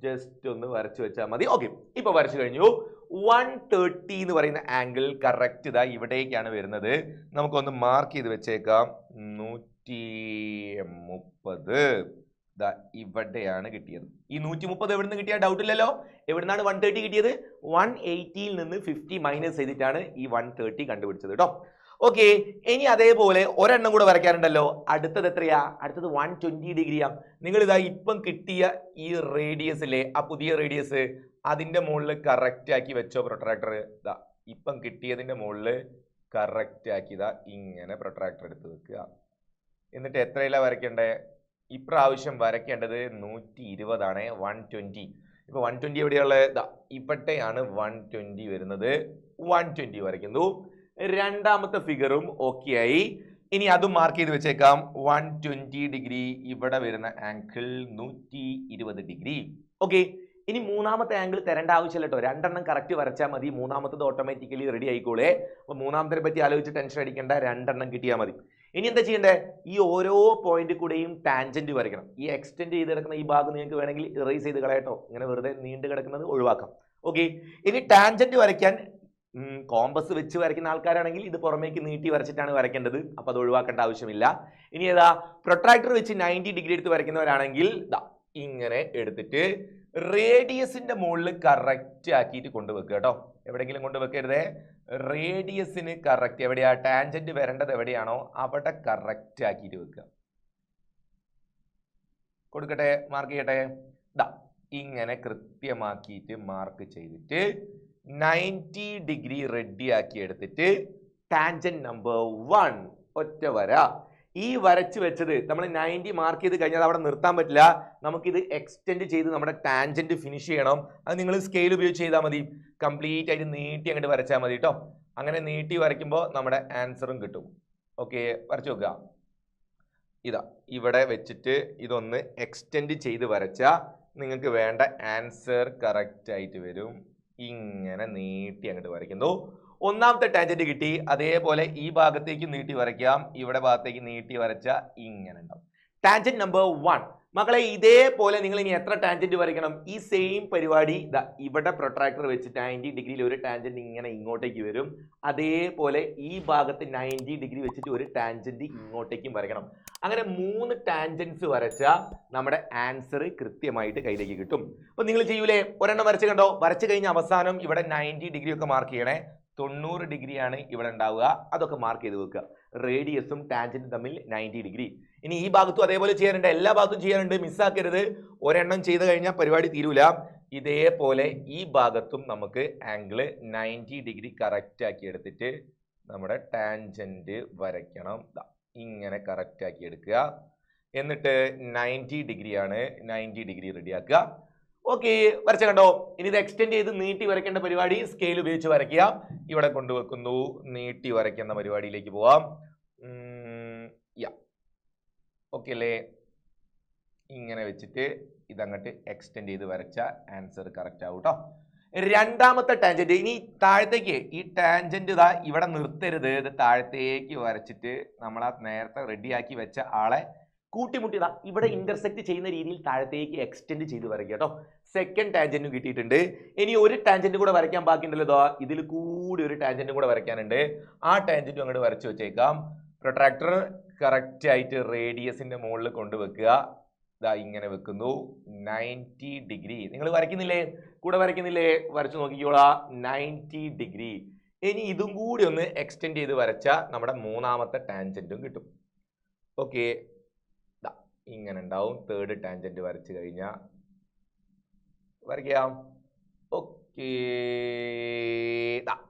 ജസ്റ്റ് ഒന്ന് വരച്ചു വെച്ചാൽ മതി. ഓക്കെ, ഇപ്പൊ വരച്ചു കഴിഞ്ഞു. 130 എന്ന് പറയുന്ന ആംഗിൾ കറക്റ്റ് ഇതാ ഇവിടേക്കാണ് വരുന്നത്. നമുക്കൊന്ന് മാർക്ക് ചെയ്ത് വെച്ചേക്കാം. 130 ഇവിടെയാണ് കിട്ടിയത്. ഈ 130 എവിടുന്ന് കിട്ടിയ ഡൗട്ട് ഇല്ലല്ലോ. എവിടുന്നാണ് 130 കിട്ടിയത്? 180യിൽ നിന്ന് 50 മൈനസ് ചെയ്തിട്ടാണ് ഈ 130 കണ്ടുപിടിച്ചത് കേട്ടോ. ഓക്കെ, ഇനി അതേപോലെ ഒരെണ്ണം കൂടെ വരയ്ക്കാറുണ്ടല്ലോ. അടുത്തത് എത്രയാ? അടുത്തത് 120 ഡിഗ്രിയാ. നിങ്ങൾ ഇതാ ഇപ്പം കിട്ടിയ ഈ റേഡിയസിലെ ആ പുതിയ റേഡിയസ് അതിന്റെ മുകളിൽ കറക്റ്റ് ആക്കി വെച്ചോ പ്രൊട്രാക്ടർ. ഇതാ ഇപ്പം കിട്ടിയതിന്റെ മുകളിൽ കറക്റ്റ് ആക്കിയതാ ഇങ്ങനെ പ്രൊട്രാക്ടർ എടുത്ത് വെക്കുക. എന്നിട്ട് എത്രയിലാ വരയ്ക്കേണ്ടത്? ഇപ്രാവശ്യം വരയ്ക്കേണ്ടത് 120 ആണ്. 120 ഇപ്പൊ 120 എവിടെയുള്ളത്? ഇവിടെയാണ് 120 വരുന്നത്. 120 വരയ്ക്കുന്നു. രണ്ടാമത്തെ ഫിഗറും ഓക്കെ ആയി. ഇനി അതും മാർക്ക് ചെയ്ത് വെച്ചേക്കാം. 120 ഡിഗ്രി ഇവിടെ വരുന്ന ആംഗിൾ 120 ഡിഗ്രി. ഓക്കെ, ഇനി മൂന്നാമത്തെ ആംഗിൾ തരേണ്ട ആവശ്യമില്ല കേട്ടോ, രണ്ടെണ്ണം കറക്റ്റ് വരച്ചാൽ മതി, മൂന്നാമത്തത് ഓട്ടോമാറ്റിക്കലി റെഡി ആയിക്കോളേ. അപ്പോൾ മൂന്നാമത്തെ പറ്റി ആലോചിച്ച് ടെൻഷൻ അടിക്കേണ്ട, രണ്ടെണ്ണം കിട്ടിയാൽ മതി. ഇനി എന്താ ചെയ്യണ്ടേ, ഈ ഓരോ പോയിന്റ് കൂടെയും ടാൻജന്റ് വരയ്ക്കണം. ഈ എക്സ്റ്റെൻഡ് ചെയ്ത് കിടക്കുന്ന ഈ ഭാഗം നിങ്ങൾക്ക് വേണമെങ്കിൽ ഇറേസ് ചെയ്ത് കളയട്ടോ, ഇങ്ങനെ വെറുതെ നീണ്ടു കിടക്കുന്നത് ഒഴിവാക്കാം. ഓക്കെ, ഇനി ടാൻജന്റ് വരയ്ക്കാൻ കോമ്പസ് വെച്ച് വരയ്ക്കുന്ന ആൾക്കാരാണെങ്കിൽ ഇത് പുറമേക്ക് നീട്ടി വരച്ചിട്ടാണ് വരയ്ക്കേണ്ടത്, അപ്പോൾ അത് ഒഴിവാക്കേണ്ട ആവശ്യമില്ല. ഇനി ഏതാ, പ്രൊട്രാക്ടർ വെച്ച് 90 ഡിഗ്രി എടുത്ത് വരയ്ക്കുന്നവരാണെങ്കിൽ ഇങ്ങനെ എടുത്തിട്ട് റേഡിയസിന്റെ മുകളിൽ കറക്റ്റ് ആക്കിയിട്ട് കൊണ്ടുവെക്കുക കേട്ടോ, എവിടെയെങ്കിലും കൊണ്ടുവെക്കരുതേ. റേഡിയസിന് കറക്റ്റ് എവിടെയാ ടാൻജന്റ് വരേണ്ടത് എവിടെയാണോ അവിടെ കറക്റ്റ് ആക്കിയിട്ട് വെക്കുക. കൊടുക്കട്ടെ, മാർക്ക് ചെയ്യട്ടെ. ഇങ്ങനെ കൃത്യമാക്കിയിട്ട് മാർക്ക് ചെയ്തിട്ട് 90 ഡിഗ്രി റെഡി ആക്കി എടുത്തിട്ട് ടാൻജന്റ് നമ്പർ 1 ഒറ്റ വര. ഈ വരച്ച് വെച്ചത് നമ്മൾ 90 മാർക്ക് ചെയ്ത് കഴിഞ്ഞാൽ അവിടെ നിർത്താൻ പറ്റില്ല, നമുക്കിത് എക്സ്റ്റെൻഡ് ചെയ്ത് നമ്മുടെ ടാൻജന്റ് ഫിനിഷ് ചെയ്യണം. അത് നിങ്ങൾ സ്കെയിൽ ഉപയോഗിച്ച് ചെയ്താൽ മതി, കംപ്ലീറ്റ് ആയിട്ട് നീട്ടി അങ്ങോട്ട് വരച്ചാൽ മതി കേട്ടോ. അങ്ങനെ നീട്ടി വരയ്ക്കുമ്പോൾ നമ്മുടെ ആൻസറും കിട്ടും. ഓക്കെ, വരച്ചു നോക്കുക. ഇവിടെ വെച്ചിട്ട് ഇതൊന്ന് എക്സ്റ്റെൻഡ് ചെയ്ത് വരച്ചാൽ നിങ്ങൾക്ക് വേണ്ട ആൻസർ കറക്റ്റ് ആയിട്ട് വരും. ഇങ്ങനെ നീട്ടി അങ്ങോട്ട് വരയ്ക്കുന്നു. ഒന്നാമത്തെ ടാൻജന്റ് കിട്ടി, അതേപോലെ ഈ ഭാഗത്തേക്ക് നീട്ടി വരയ്ക്കാം, ഇവിടെ ഭാഗത്തേക്ക് നീട്ടി വരച്ച ഇങ്ങനെ ഉണ്ടാവും. ടാൻജന്റ് നമ്പർ 1 മക്കളെ, ഇതേപോലെ നിങ്ങൾ ഇനി എത്ര ടാൻജന്റ് വരയ്ക്കണം? ഈ സെയിം പരിപാടി ഇവിടെ പ്രൊട്രാക്ടർ വെച്ച് 90 ഡിഗ്രിയിൽ ഒരു ടാൻജന്റ് ഇങ്ങനെ ഇങ്ങോട്ടേക്ക് വരും, അതേപോലെ ഈ ഭാഗത്ത് 90 ഡിഗ്രി വെച്ചിട്ട് ഒരു ടാൻജന്റ് ഇങ്ങോട്ടേക്കും വരയ്ക്കണം. അങ്ങനെ 3 ടാൻജന്റ്സ് വരച്ചാൽ നമ്മുടെ ആൻസർ കൃത്യമായിട്ട് കയ്യിലേക്ക് കിട്ടും. അപ്പൊ നിങ്ങൾ ചെയ്യൂലേ, ഒരെണ്ണം വരച്ച് കണ്ടോ, വരച്ചു കഴിഞ്ഞ അവസാനം ഇവിടെ 90 ഡിഗ്രി ഒക്കെ മാർക്ക് ചെയ്യണേ. 90 ഡിഗ്രിയാണ് ഇവിടെ ഉണ്ടാവുക, അതൊക്കെ മാർക്ക് ചെയ്ത് വെക്കുക. റേഡിയസും ടാൻജന്റും തമ്മിൽ 90 ഡിഗ്രി. ഇനി ഈ ഭാഗത്തും അതേപോലെ ചെയ്യാനുണ്ട്, എല്ലാ ഭാഗത്തും ചെയ്യാനുണ്ട്, മിസ്സാക്കരുത്. ഒരെണ്ണം ചെയ്ത് കഴിഞ്ഞാൽ പരിപാടി തീരൂല. ഇതേപോലെ ഈ ഭാഗത്തും നമുക്ക് ആംഗിള് 90 ഡിഗ്രി കറക്റ്റ് ആക്കി എടുത്തിട്ട് നമ്മുടെ ടാൻജന്റ് വരയ്ക്കണം. ഇങ്ങനെ കറക്റ്റ് ആക്കി എടുക്കുക, എന്നിട്ട് 90 ഡിഗ്രിയാണ്, 90 ഡിഗ്രി റെഡിയാക്കുക. ഓക്കെ, വരച്ച കണ്ടോ. ഇനി ഇത് എക്സ്റ്റെൻഡ് ചെയ്ത് നീട്ടി വരയ്ക്കേണ്ട പരിപാടി സ്കെയിൽ ഉപയോഗിച്ച് വരയ്ക്കുക. ഇവിടെ കൊണ്ടുവെക്കുന്നു, നീട്ടി വരയ്ക്കുന്ന പരിപാടിയിലേക്ക് പോവാം. ഓക്കെ അല്ലേ, ഇങ്ങനെ വെച്ചിട്ട് ഇതങ്ങോട്ട് എക്സ്റ്റെൻഡ് ചെയ്ത് വരച്ച ആൻസർ കറക്റ്റ് ആവും കേട്ടോ. രണ്ടാമത്തെ ടാൻജന്റ്, ഇനി താഴത്തേക്ക് ഈ ടാൻജന്റ് ഇവിടെ നിർത്തരുത്, ഇത് താഴത്തേക്ക് വരച്ചിട്ട് നമ്മൾ ആ നേരത്തെ റെഡിയാക്കി വെച്ച ആളെ കൂട്ടിമുട്ടി ഇവിടെ ഇന്റർസെക്ട് ചെയ്യുന്ന രീതിയിൽ താഴത്തേക്ക് എക്സ്റ്റെൻഡ് ചെയ്ത് വരയ്ക്കുക കേട്ടോ. സെക്കൻഡ് ടാൻജന്റും കിട്ടിയിട്ടുണ്ട്. ഇനി ഒരു ടാൻജന്റ് കൂടെ വരയ്ക്കാൻ ബാക്കിയുണ്ടല്ലോ, ഇതിൽ കൂടി ഒരു ടാൻജന്റും കൂടെ വരയ്ക്കാനുണ്ട്. ആ ടാൻജന്റും അങ്ങോട്ട് വരച്ചു വെച്ചേക്കാം. പ്രൊട്രാക്ടർ കറക്റ്റ് ആയിട്ട് റേഡിയസിന്റെ മുകളിൽ കൊണ്ടുവെക്കുക. ഇങ്ങനെ വെക്കുന്നു, 90 ഡിഗ്രി. നിങ്ങൾ വരയ്ക്കുന്നില്ലേ, കൂടെ വരയ്ക്കുന്നില്ലേ, വരച്ചു നോക്കിക്കോളാം. 90 ഡിഗ്രി. ഇനി ഇതും കൂടി ഒന്ന് എക്സ്റ്റെൻഡ് ചെയ്ത് വരച്ച നമ്മുടെ മൂന്നാമത്തെ ടാൻജന്റും കിട്ടും. ഓക്കെ, ഇങ്ങനെ ഉണ്ടാവും. തേർഡ് ടാൻജന്റ് വരച്ചു കഴിഞ്ഞാൽ വരയ്ക്കാം. ഓക്കെ,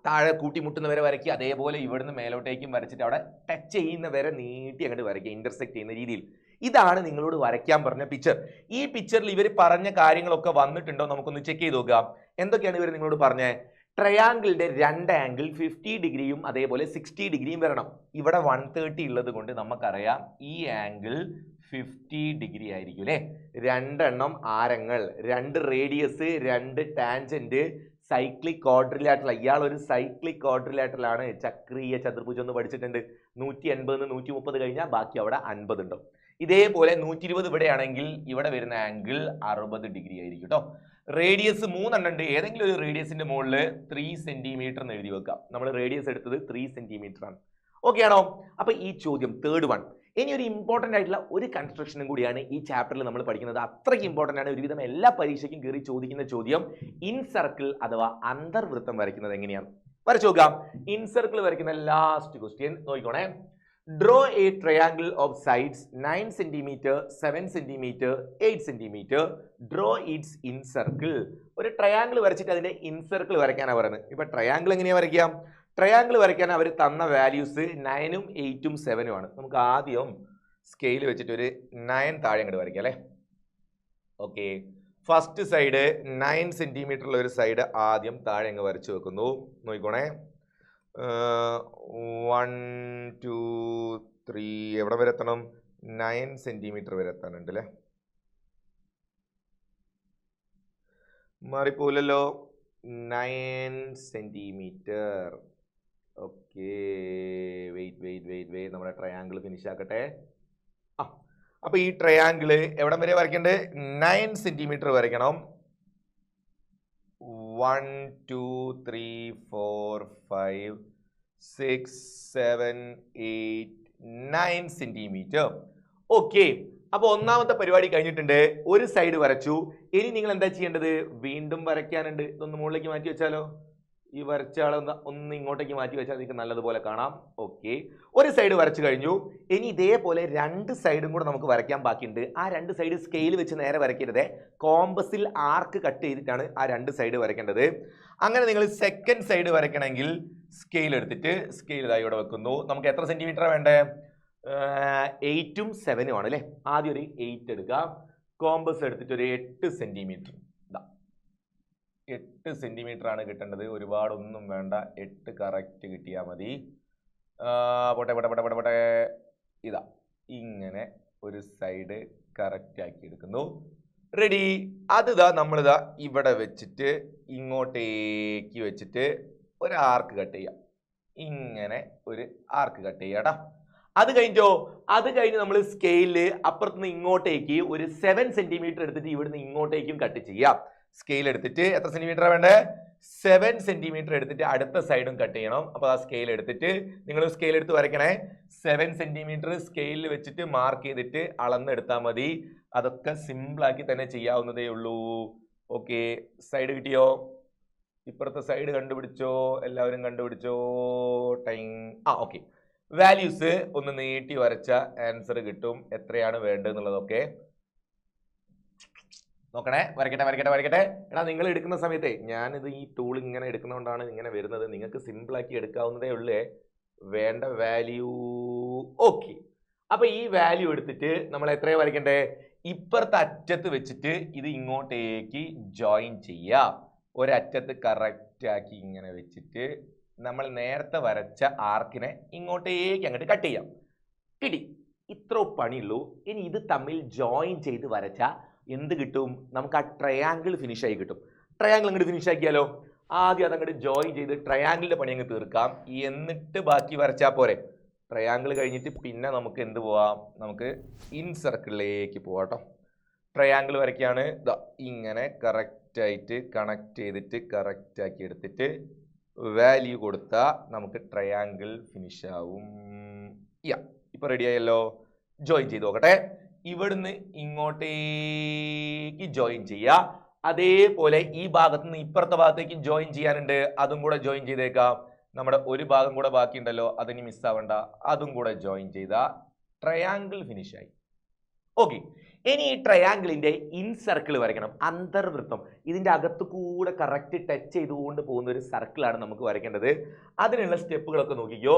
താഴെ കൂട്ടിമുട്ടുന്ന വരെ വരയ്ക്കുക. അതേപോലെ ഇവിടുന്ന് മേലോട്ടേക്കും വരച്ചിട്ട് അവിടെ ടച്ച് ചെയ്യുന്ന വരെ നീട്ടി അങ്ങോട്ട് വരയ്ക്കുക, ഇന്റർസെക്ട് ചെയ്യുന്ന രീതിയിൽ. ഇതാണ് നിങ്ങളോട് വരയ്ക്കാൻ പറഞ്ഞ പിക്ചർ. ഈ പിക്ചറിൽ ഇവർ പറഞ്ഞ കാര്യങ്ങളൊക്കെ വന്നിട്ടുണ്ടോ നമുക്കൊന്ന് ചെക്ക് ചെയ്ത് നോക്കാം. എന്തൊക്കെയാണ് ഇവർ നിങ്ങളോട് പറഞ്ഞത്? ട്രയാങ്കിളിന്റെ രണ്ട് ആംഗിൾ 50 ഡിഗ്രിയും അതേപോലെ 60 ഡിഗ്രിയും വരണം. ഇവിടെ 130 ഉള്ളത് കൊണ്ട് നമുക്കറിയാം ഈ ആംഗിൾ 50 ഡിഗ്രി ആയിരിക്കും അല്ലേ. രണ്ടെണ്ണം ആരങ്ങൾ, രണ്ട് റേഡിയസ്, രണ്ട് ടാൻജന്റ്, സൈക്ലിക് ക്വാഡ്രിലാറ്ററൽ. ഇയാൾ ഒരു സൈക്ലിക് ക്വാഡ്രിലാറ്ററൽ ആണ്. ചക്രീയ ചതുർഭുജം ഒന്ന് പഠിച്ചിട്ടുണ്ട്. 180 130 കഴിഞ്ഞാൽ ബാക്കി അവിടെ 50 ഉണ്ടാവും. ഇതേപോലെ 120 ഇവിടെയാണെങ്കിൽ ഇവിടെ വരുന്ന ആംഗിൾ 60 ഡിഗ്രി ആയിരിക്കും കേട്ടോ. റേഡിയസ് 3 എണ്ണം ഉണ്ട്. ഏതെങ്കിലും ഒരു റേഡിയസിന്റെ മുകളിൽ 3 സെന്റിമീറ്റർ എന്ന് എഴുതി വെക്കാം. നമ്മൾ റേഡിയസ് എടുത്തത് 3 സെന്റിമീറ്റർ ആണ്. ഓക്കെ ആണോ? അപ്പൊ ഈ ചോദ്യം തേർഡ് വൺ. ഇനി ഒരു ഇമ്പോർട്ടന്റ് ആയിട്ടുള്ള ഒരു കൺസ്ട്രക്ഷനും കൂടിയാണ് ഈ ചാപ്റ്ററിൽ നമ്മൾ പഠിക്കുന്നത്. അത്രയ്ക്ക് ഇമ്പോർട്ടന്റ് ആണ്. ഒരുവിധം എല്ലാ പരീക്ഷയ്ക്കും കയറി ചോദിക്കുന്ന ചോദ്യം ഇൻ സർക്കിൾ അഥവാ അന്തർവൃത്തം വരയ്ക്കുന്നത് എങ്ങനെയാണ്. വരച്ചു നോക്കാം. ഇൻ സർക്കിൾ വരയ്ക്കുന്ന ലാസ്റ്റ് ക്വസ്റ്റ്യൻ നോക്കിക്കോണേ. Draw a triangle of sides 9 cm, 7 cm, 8 cm. Draw its incircle. ഒരു ട്രയാങ്കിൾ വരച്ചിട്ട് അതിന്റെ ഇൻസർക്കിൾ വരയ്ക്കാനാണ് പറയുന്നത്. ഇപ്പൊ ട്രയാങ്കിൾ എങ്ങനെയാ വരയ്ക്കാം? ട്രയാങ്കിൾ വരയ്ക്കാൻ അവർ തന്ന വാല്യൂസ് 9ഉം 8ഉം 7ഉം ആണ്. നമുക്ക് ആദ്യം സ്കെയിൽ വെച്ചിട്ട് ഒരു 9 താഴെ അങ്ങോട്ട് വരയ്ക്കാം അല്ലേ. ഓക്കെ, ഫസ്റ്റ് സൈഡ് 9 സെന്റിമീറ്റർ ഉള്ള ഒരു സൈഡ് ആദ്യം താഴെ അങ്ങ് വരച്ചു വെക്കുന്നു. നോക്കിക്കോണേ. 1 2 3 എവിടെ വരെ എത്തണം? 9 സെന്റിമീറ്റർ വരെ എത്താനുണ്ട് അല്ലേ. മാറിപ്പോലല്ലോ. 9 സെന്റിമീറ്റർ. ഓക്കെ, വെയിറ്റ് നമ്മുടെ ട്രയാങ്കിൾ ഫിനിഷ് ആക്കട്ടെ. അപ്പൊ ഈ ട്രയാങ്കിള് എവിടം വരെ വരയ്ക്കേണ്ടത്? 9 സെന്റിമീറ്റർ വരയ്ക്കണം. 1 2 3 4 5 6 7 8 9 സെന്റിമീറ്റർ. ഓക്കെ, അപ്പൊ ഒന്നാമത്തെ പരിപാടി കഴിഞ്ഞിട്ടുണ്ട്. ഒരു സൈഡ് വരച്ചു. ഇനി നിങ്ങൾ എന്താ ചെയ്യേണ്ടത്? വീണ്ടും വരയ്ക്കാനുണ്ട്. ഇതൊന്ന് മുകളിലേക്ക് മാറ്റി വെച്ചാലോ? ഈ വരച്ച ആളെ ഒന്ന് ഇങ്ങോട്ടേക്ക് മാറ്റി വെച്ചാൽ നിങ്ങൾക്ക് നല്ലതുപോലെ കാണാം. ഓക്കെ, ഒരു സൈഡ് വരച്ചു കഴിഞ്ഞു. ഇനി ഇതേപോലെ രണ്ട് സൈഡും കൂടെ നമുക്ക് വരയ്ക്കാൻ ബാക്കിയുണ്ട്. ആ രണ്ട് സൈഡ് സ്കെയിൽ വെച്ച് നേരെ വരയ്ക്കരുത്. കോമ്പസിൽ ആർക്ക് കട്ട് ചെയ്തിട്ടാണ് ആ രണ്ട് സൈഡ് വരയ്ക്കേണ്ടത്. അങ്ങനെ നിങ്ങൾ സെക്കൻഡ് സൈഡ് വരയ്ക്കണമെങ്കിൽ സ്കെയിൽ എടുത്തിട്ട് സ്കെയിൽ ഇതായി ഇവിടെ വെക്കുന്നു. നമുക്ക് എത്ര സെന്റിമീറ്റർ വേണ്ടേ? 8ഉം 7ഉം ആണ് അല്ലേ? ആദ്യം ഒരു 8 എടുക്കാം. കോമ്പസ് എടുത്തിട്ട് ഒരു 8 സെന്റിമീറ്റർ. 8 സെന്റിമീറ്റർ ആണ് കിട്ടേണ്ടത്. ഒരുപാടൊന്നും വേണ്ട, 8 കറക്റ്റ് കിട്ടിയാൽ മതി. പോട്ടെ. ഇതാ ഇങ്ങനെ ഒരു സൈഡ് കറക്റ്റ് ആക്കി എടുക്കുന്നു. റെഡി. അതിതാ നമ്മളിതാ ഇവിടെ വെച്ചിട്ട് ഇങ്ങോട്ടേക്ക് വെച്ചിട്ട് ഒരു ആർക്ക് കട്ട് ചെയ്യാം. ഇങ്ങനെ ഒരു ആർക്ക് കട്ട് ചെയ്യാടാ. അത് കഴിഞ്ഞ് നമ്മൾ സ്കെയില് അപ്പുറത്തുനിന്ന് ഇങ്ങോട്ടേക്ക് ഒരു 7 സെന്റിമീറ്റർ എടുത്തിട്ട് ഇവിടുന്ന് ഇങ്ങോട്ടേക്കും കട്ട് ചെയ്യാം. സ്കെയിൽ എടുത്തിട്ട് എത്ര സെന്റിമീറ്റർ വേണ്ടേ? 7 സെന്റിമീറ്റർ എടുത്തിട്ട് അടുത്ത സൈഡും കട്ട് ചെയ്യണം. അപ്പൊ ആ സ്കെയിൽ എടുത്തിട്ട് നിങ്ങൾ സ്കെയിൽ എടുത്ത് വരയ്ക്കണേ. 7 സെന്റിമീറ്റർ സ്കെയിലിൽ വെച്ചിട്ട് മാർക്ക് ചെയ്തിട്ട് അളന്നെടുത്താൽ മതി. അതൊക്കെ സിമ്പിൾ ആക്കി തന്നെ ചെയ്യാവുന്നതേ ഉള്ളൂ. ഓക്കെ, സൈഡ് കിട്ടിയോ? ഇപ്പുറത്തെ സൈഡ് കണ്ടുപിടിച്ചോ? എല്ലാവരും കണ്ടുപിടിച്ചോ? ടൈം. ഓക്കെ, വാല്യൂസ് ഒന്ന് നീട്ടി വരച്ച ആൻസർ കിട്ടും. എത്രയാണ് വേണ്ടത് എന്നുള്ളതൊക്കെ നോക്കണേ. വരയ്ക്കട്ടെ. എടാ, നിങ്ങൾ എടുക്കുന്ന സമയത്തെ ഞാനിത് ഈ ടൂൾ ഇങ്ങനെ എടുക്കുന്നതുകൊണ്ടാണ് ഇങ്ങനെ വരുന്നത്. നിങ്ങൾക്ക് സിമ്പിൾ ആക്കി എടുക്കാവുന്നതേ ഉള്ളേ. വേണ്ട വാല്യൂ. ഓക്കെ, അപ്പൊ ഈ വാല്യൂ എടുത്തിട്ട് നമ്മൾ എത്രയാണ് വരയ്ക്കണ്ടേ? ഇപ്പുറത്തെ അറ്റത്ത് വെച്ചിട്ട് ഇത് ഇങ്ങോട്ടേക്ക് ജോയിൻ ചെയ്യാം. ഒരറ്റത്ത് കറക്റ്റ് ആക്കി ഇങ്ങനെ വെച്ചിട്ട് നമ്മൾ നേരത്തെ വരച്ച ആർക്കിനെ ഇങ്ങോട്ടേക്ക് അങ്ങോട്ട് കട്ട് ചെയ്യാം. കിട്ടി. ഇത്ര പണിയുള്ളൂ. ഇനി ഇത് തമ്മിൽ ജോയിൻ ചെയ്ത് വരച്ച എന്ത് കിട്ടും? നമുക്ക് ആ ട്രയാങ്കിൾ ഫിനിഷ് ആയി കിട്ടും. ട്രയാങ്കിൾ അങ്ങോട്ട് ഫിനിഷ് ആക്കിയാലോ? ആദ്യം അതങ്ങോട്ട് ജോയിൻ ചെയ്ത് ട്രയാങ്കിളിന്റെ പണി അങ്ങ് തീർക്കാം. എന്നിട്ട് ബാക്കി വരച്ചാൽ പോരെ. ട്രയാങ്കിൾ കഴിഞ്ഞിട്ട് പിന്നെ നമുക്ക് എന്ത് പോവാം? നമുക്ക് ഇൻ സർക്കിളിലേക്ക് പോവാട്ടോ. ട്രയാങ്കിൾ വരയ്ക്കാണ്. ഇങ്ങനെ കറക്റ്റ് ആയിട്ട് കണക്ട് ചെയ്തിട്ട് കറക്റ്റ് ആക്കി എടുത്തിട്ട് വാല്യൂ കൊടുത്താൽ നമുക്ക് ട്രയാങ്കിൾ ഫിനിഷ് ആവും. ഇപ്പൊ റെഡി ആയല്ലോ. ജോയിൻ ചെയ്ത് നോക്കട്ടെ. ഇവിടുന്ന് ഇങ്ങോട്ടേക്ക് ജോയിൻ ചെയ്യുക. അതേപോലെ ഈ ഭാഗത്ത് നിന്ന് ഇപ്പുറത്തെ ഭാഗത്തേക്ക് ജോയിൻ ചെയ്യാനുണ്ട്. അതും കൂടെ ജോയിൻ ചെയ്തേക്കാം. നമ്മുടെ ഒരു ഭാഗം കൂടെ ബാക്കിയുണ്ടല്ലോ, അതിന് മിസ്സാവണ്ട. അതും കൂടെ ജോയിൻ ചെയ്ത ട്രയാങ്കിൾ ഫിനിഷ് ആയി. ഓക്കെ, ഇനി ഈ ട്രയാങ്കിളിന്റെ ഇൻ സർക്കിൾ വരയ്ക്കണം. അന്തർവൃത്തം ഇതിന്റെ അകത്ത് കൂടെ കറക്റ്റ് ടച്ച് ചെയ്തുകൊണ്ട് പോകുന്ന ഒരു സർക്കിളാണ് നമുക്ക് വരയ്ക്കേണ്ടത്. അതിനുള്ള സ്റ്റെപ്പുകളൊക്കെ നോക്കിക്കോ.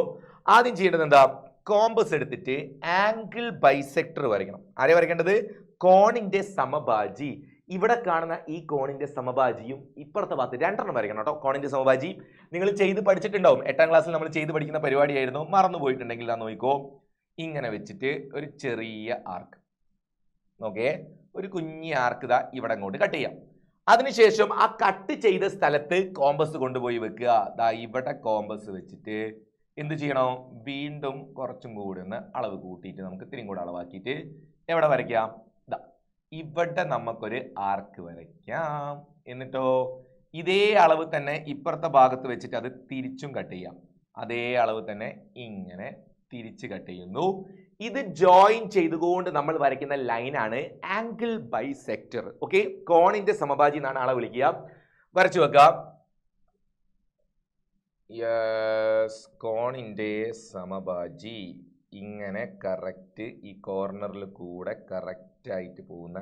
ആദ്യം ചെയ്യേണ്ടത് എന്താ? കോമ്പസ് എടുത്തിട്ട് ആംഗിൾ ബൈസെക്ടർ വരയ്ക്കണം. ആരെ വരയ്ക്കേണ്ടത്? കോണിന്റെ സമഭാജി. ഇവിടെ കാണുന്ന ഈ കോണിന്റെ സമഭാജിയും ഇപ്പുറത്തെ ഭാഗത്ത് രണ്ടെണ്ണം വരയ്ക്കണം കേട്ടോ. കോണിന്റെ സമഭാജി നിങ്ങൾ ചെയ്ത് പഠിച്ചിട്ടുണ്ടാവും. 8ാം ക്ലാസ്സിൽ നമ്മൾ ചെയ്ത് പഠിക്കുന്ന പരിപാടിയായിരുന്നു. മറന്നു പോയിട്ടുണ്ടെങ്കിൽ നോക്കിക്കോ. ഇങ്ങനെ വെച്ചിട്ട് ഒരു ചെറിയ ആർക്ക്. നോക്കേ, ഒരു കുഞ്ഞി ആർക്ക് ഇതാ ഇവിടെ അങ്ങോട്ട് കട്ട് ചെയ്യാം. അതിനുശേഷം ആ കട്ട് ചെയ്ത സ്ഥലത്ത് കോമ്പസ് കൊണ്ടുപോയി വെക്കുക. ദാ ഇവിടെ കോമ്പസ് വെച്ചിട്ട് എന്ത് ചെയ്യണം? വീണ്ടും കുറച്ചും കൂടി ഒന്ന് അളവ് കൂട്ടിയിട്ട് നമുക്ക് ഇത്തിരി കൂടെ അളവാക്കിയിട്ട് എവിടെ വരയ്ക്കാം? ഇവിടെ നമുക്കൊരു ആർക്ക് വരയ്ക്കാം. എന്നിട്ടോ ഇതേ അളവ് തന്നെ ഇപ്പുറത്തെ ഭാഗത്ത് വെച്ചിട്ട് അത് തിരിച്ചും കട്ട് ചെയ്യാം. അതേ അളവ് തന്നെ ഇങ്ങനെ തിരിച്ച് കട്ട് ചെയ്യുന്നു. ഇത് ജോയിൻ ചെയ്തുകൊണ്ട് നമ്മൾ വരയ്ക്കുന്ന ലൈനാണ് ആംഗിൾ ബൈസെക്ടർ. ഓക്കെ, കോണിന്റെ സമഭാജി എന്നാണ് ആളെ വിളിക്കുക. വരച്ചു വെക്കാം. കോണിന്റെ സമഭാജി ഇങ്ങനെ കറക്റ്റ് ഈ കോർണറിൽ കൂടെ കറക്റ്റ് ആയിട്ട് പോകുന്ന.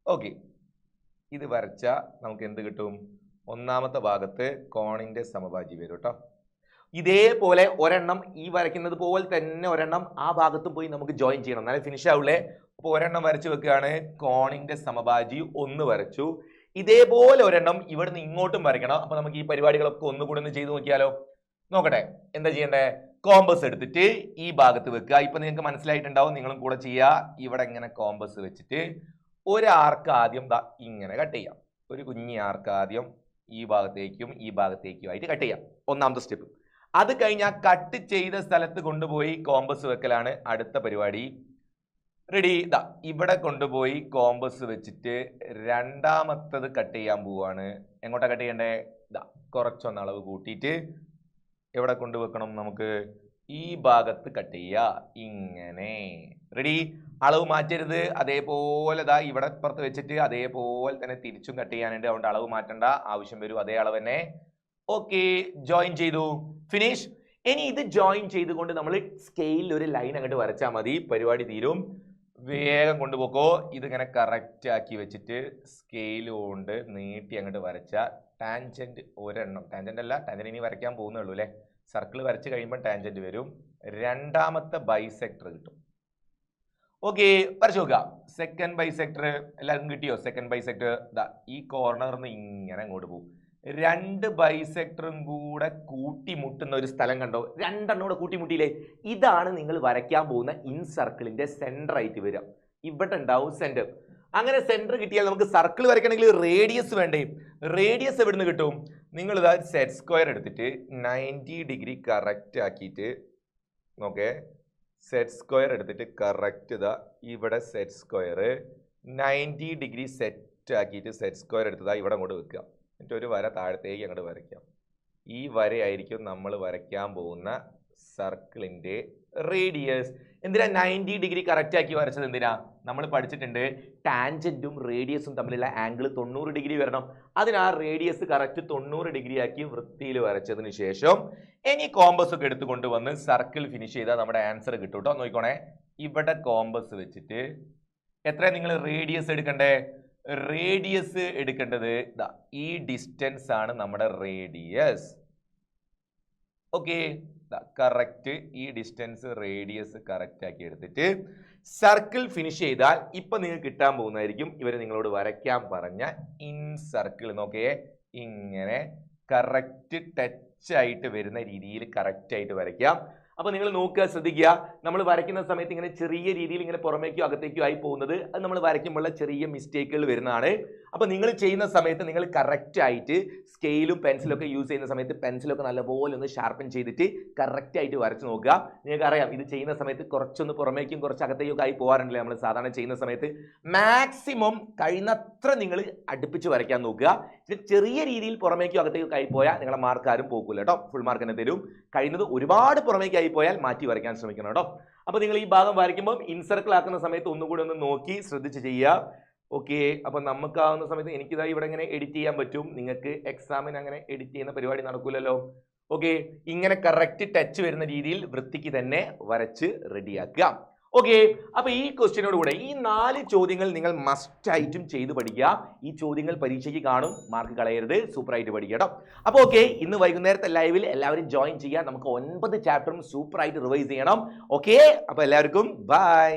ഓക്കെ, ഇത് വരച്ച നമുക്ക് എന്ത് കിട്ടും? ഒന്നാമത്തെ ഭാഗത്ത് കോണിന്റെ സമഭാജി വരും കേട്ടോ. ഇതേപോലെ ഒരെണ്ണം ഈ വരയ്ക്കുന്നത് പോലെ തന്നെ ഒരെണ്ണം ആ ഭാഗത്തും പോയി നമുക്ക് ജോയിൻ ചെയ്യണം, എന്നാലും ഫിനിഷ് ആവുള്ളേ. അപ്പോൾ ഒരെണ്ണം വരച്ചു വെക്കുകയാണ്. കോണിന്റെ സമഭാജി ഒന്ന് വരച്ചു. ഇതേപോലെ ഒരെണ്ണം ഇവിടുന്ന് ഇങ്ങോട്ടും വരയ്ക്കണം. അപ്പൊ നമുക്ക് ഈ പരിപാടികളൊക്കെ ഒന്നുകൂടി ഒന്ന് ചെയ്ത് നോക്കിയാലോ? നോക്കട്ടെ, എന്താ ചെയ്യണ്ടേ? കോമ്പസ് എടുത്തിട്ട് ഈ ഭാഗത്ത് വെക്കുക. ഇപ്പൊ നിങ്ങൾക്ക് മനസ്സിലായിട്ടുണ്ടാവും, നിങ്ങളും കൂടെ ചെയ്യുക. ഇവിടെ ഇങ്ങനെ കോമ്പസ് വെച്ചിട്ട് ഒരു ആർക്ക് ആദ്യം ദാ ഇങ്ങനെ കട്ട് ചെയ്യാം. ഒരു കുഞ്ഞി ആർക്ക് ആദ്യം ഈ ഭാഗത്തേക്കും ഈ ഭാഗത്തേക്കും ആയിട്ട് കട്ട് ചെയ്യാം. ഒന്നാമത്തെ സ്റ്റെപ്പ്. അത് കഴിഞ്ഞാൽ കട്ട് ചെയ്ത സ്ഥലത്ത് കൊണ്ടുപോയി കോമ്പസ് വെക്കലാണ് അടുത്ത പരിപാടി. റെഡി? ഇതാ ഇവിടെ കൊണ്ടുപോയി കോമ്പസ് വെച്ചിട്ട് രണ്ടാമത്തത് കട്ട് ചെയ്യാൻ പോവാണ്. എങ്ങോട്ടാ കട്ട് ചെയ്യണ്ടേ? ഇതാ കുറച്ചൊന്ന് അളവ് കൂട്ടിയിട്ട് എവിടെ കൊണ്ടുവെക്കണം? നമുക്ക് ഈ ഭാഗത്ത് കട്ട് ചെയ്യുക. ഇങ്ങനെ. റെഡി? അളവ് മാറ്റരുത്. അതേപോലെ ദാ ഇവിടെ പുറത്ത് വെച്ചിട്ട് അതേപോലെ തന്നെ തിരിച്ചും കട്ട് ചെയ്യാനുണ്ട്. അതുകൊണ്ട് അളവ് മാറ്റണ്ട, ആവശ്യം വരും അതേ അളവ് തന്നെ. ഓക്കെ, ജോയിൻ ചെയ്തു. ഫിനിഷ്. ഇനി ഇത് ജോയിൻ ചെയ്തുകൊണ്ട് നമ്മൾ സ്കെയിലിൽ ഒരു ലൈൻ അങ്ങോട്ട് വരച്ചാൽ മതി, പരിപാടി തീരും. വേഗം കൊണ്ടുപോക്കോ. ഇതിങ്ങനെ കറക്റ്റ് ആക്കി വെച്ചിട്ട് സ്കെയിൽ കൊണ്ട് നീട്ടി അങ്ങോട്ട് വരച്ച ടാൻജന്റ് ഒരെണ്ണം, ടാൻജന്റ് അല്ല, ടാൻജന്റ് ഇനി വരയ്ക്കാൻ പോകുന്നേ ഉള്ളൂ അല്ലേ. സർക്കിൾ വരച്ച് കഴിയുമ്പോൾ ടാൻജന്റ് വരും. രണ്ടാമത്തെ ബൈസെക്ടർ കിട്ടും. ഓക്കെ, വരച്ചു നോക്കുക. സെക്കൻഡ് ബൈസെക്ടർ എല്ലാവർക്കും കിട്ടിയോ? സെക്കൻഡ് ബൈസെക്ടർ ഈ കോർണറിൽ നിന്ന് ഇങ്ങനെ അങ്ങോട്ട് പോകും. രണ്ട് ബൈസെക്ടറും കൂടെ കൂട്ടിമുട്ടുന്ന ഒരു സ്ഥലം കണ്ടോ? രണ്ടെണ്ണം കൂടെ കൂട്ടിമുട്ടിയില്ലേ? ഇതാണ് നിങ്ങൾ വരയ്ക്കാൻ പോകുന്ന ഇൻ സർക്കിളിന്റെ സെന്റർ ആയിട്ട് വരിക. ഇവിടെ ഉണ്ടാവും സെന്റർ. അങ്ങനെ സെന്റർ കിട്ടിയാൽ നമുക്ക് സർക്കിൾ വരയ്ക്കണമെങ്കിൽ റേഡിയസ് വേണ്ടേ? റേഡിയസ് എവിടുന്ന് കിട്ടും? നിങ്ങൾ ഇതാ സെറ്റ് സ്ക്വയർ എടുത്തിട്ട് 90 ഡിഗ്രി കറക്റ്റ് ആക്കിയിട്ട് നോക്കേ. സെറ്റ് സ്ക്വയർ എടുത്തിട്ട് കറക്റ്റ് ഇതാ ഇവിടെ സെറ്റ് സ്ക്വയർ 90 ഡിഗ്രി സെറ്റ് ആക്കിയിട്ട് സെറ്റ് സ്ക്വയർ എടുത്തതാ ഇവിടെ അങ്ങോട്ട് വെക്കുക. എന്നിട്ട് ഒരു വര താഴത്തേക്ക് അങ്ങോട്ട് വരയ്ക്കാം. ഈ വരയായിരിക്കും നമ്മൾ വരയ്ക്കാൻ പോകുന്ന സർക്കിളിന്റെ റേഡിയസ്. എന്തിനാ 90 ഡിഗ്രി കറക്റ്റ് ആക്കി വരച്ചത്? എന്തിനാ? നമ്മൾ പഠിച്ചിട്ടുണ്ട് ടാൻജന്റും റേഡിയസും തമ്മിലുള്ള ആംഗിൾ 90 ഡിഗ്രി വരണം. അതിനാ റേഡിയസ് കറക്റ്റ് 90 ഡിഗ്രി ആക്കി വൃത്തിയിൽ വരച്ചതിന് ശേഷം ഇനി കോമ്പസ് ഒക്കെ എടുത്തുകൊണ്ട് വന്ന് സർക്കിൾ ഫിനിഷ് ചെയ്താൽ നമ്മുടെ ആൻസർ കിട്ടും കേട്ടോ. നോക്കിക്കോണേ, ഇവിടെ കോമ്പസ് വെച്ചിട്ട് എത്ര നിങ്ങൾ റേഡിയസ് എടുക്കണ്ടേ? റേഡിയസ് എടുക്കേണ്ടത് ഈ ഡിസ്റ്റൻസ് ആണ് നമ്മുടെ റേഡിയസ്. ഓക്കെ, കറക്റ്റ് ഈ ഡിസ്റ്റൻസ് റേഡിയസ് കറക്റ്റ് ആക്കി എടുത്തിട്ട് സർക്കിൾ ഫിനിഷ് ചെയ്താൽ ഇപ്പൊ നിങ്ങൾക്ക് കിട്ടാൻ പോകുന്നതായിരിക്കും ഇവര് നിങ്ങളോട് വരയ്ക്കാൻ പറഞ്ഞ ഇൻ സർക്കിൾ. നോക്കിയേ, ഇങ്ങനെ കറക്റ്റ് ടച്ച് ആയിട്ട് വരുന്ന രീതിയിൽ കറക്റ്റ് ആയിട്ട് വരയ്ക്കാം. അപ്പൊ നിങ്ങൾ നോക്കുക, ശ്രദ്ധിക്കുക. നമ്മൾ വരയ്ക്കുന്ന സമയത്ത് ഇങ്ങനെ ചെറിയ രീതിയിൽ ഇങ്ങനെ പുറമേക്കോ അകത്തേക്കോ ആയി പോകുന്നത് അത് നമ്മൾ വരയ്ക്കുമ്പോഴുള്ള ചെറിയ മിസ്റ്റേക്കുകൾ വരുന്നതാണ്. അപ്പൊ നിങ്ങൾ ചെയ്യുന്ന സമയത്ത് നിങ്ങൾ കറക്റ്റ് ആയിട്ട് സ്കെയിലും പെൻസിലും ഒക്കെ യൂസ് ചെയ്യുന്ന സമയത്ത് പെൻസിലൊക്കെ നല്ലപോലെ ഒന്ന് ഷാർപ്പൻ ചെയ്തിട്ട് കറക്റ്റ് ആയിട്ട് വരച്ച് നോക്കുക. നിങ്ങൾക്ക് അറിയാം, ഇത് ചെയ്യുന്ന സമയത്ത് കുറച്ചൊന്ന് പുറമേക്കും കുറച്ച് അകത്തേക്കും ആയി പോകാറുണ്ടല്ലേ നമ്മൾ സാധാരണ ചെയ്യുന്ന സമയത്ത്. മാക്സിമം കഴിയുന്നത്ര നിങ്ങൾ അടുപ്പിച്ച് വരയ്ക്കാൻ നോക്കുക. ചെറിയ രീതിയിൽ പുറമേക്കും അകത്തേക്കും ആയി പോയാൽ നിങ്ങളെ മാർക്ക് ആരും പോകില്ല കേട്ടോ. ഫുൾ മാർക്ക് തന്നെ തരും. കഴിയുന്നത് ഒരുപാട് പുറമേക്കായി പോയാൽ മാറ്റി വരയ്ക്കാൻ ശ്രമിക്കണം കേട്ടോ. അപ്പൊ നിങ്ങൾ ഈ ഭാഗം വരയ്ക്കുമ്പോൾ ഇൻസർക്കിൾ ആക്കുന്ന സമയത്ത് ഒന്നുകൂടി ഒന്ന് നോക്കി ശ്രദ്ധിച്ച് ചെയ്യുക. ഓക്കെ, അപ്പൊ നമുക്കാവുന്ന സമയത്ത് എനിക്കിതാ ഇവിടെ ഇങ്ങനെ എഡിറ്റ് ചെയ്യാൻ പറ്റും. നിങ്ങൾക്ക് എക്സാമിന് അങ്ങനെ എഡിറ്റ് ചെയ്യുന്ന പരിപാടി നടക്കൂലല്ലോ. ഓക്കെ, ഇങ്ങനെ കറക്റ്റ് ടച്ച് വരുന്ന രീതിയിൽ വൃത്തിക്ക് തന്നെ വരച്ച് റെഡിയാക്കുക. ഓക്കെ, അപ്പൊ ഈ ക്വസ്റ്റ്യനോട് കൂടെ ഈ 4 ചോദ്യങ്ങൾ നിങ്ങൾ മസ്റ്റ് ആയിട്ടും ചെയ്ത് പഠിക്കുക. ഈ ചോദ്യങ്ങൾ പരീക്ഷയ്ക്ക് കാണും, മാർക്ക് കളയരുത്, സൂപ്പർ ആയിട്ട് പഠിക്കുക കേട്ടോ. അപ്പൊ ഓക്കെ, ഇന്ന് വൈകുന്നേരത്തെ ലൈവിൽ എല്ലാവരും ജോയിൻ ചെയ്യുക. നമുക്ക് 9 ചാപ്റ്ററും സൂപ്പർ ആയിട്ട് റിവൈസ് ചെയ്യണം. ഓക്കെ, അപ്പൊ എല്ലാവർക്കും ബൈ.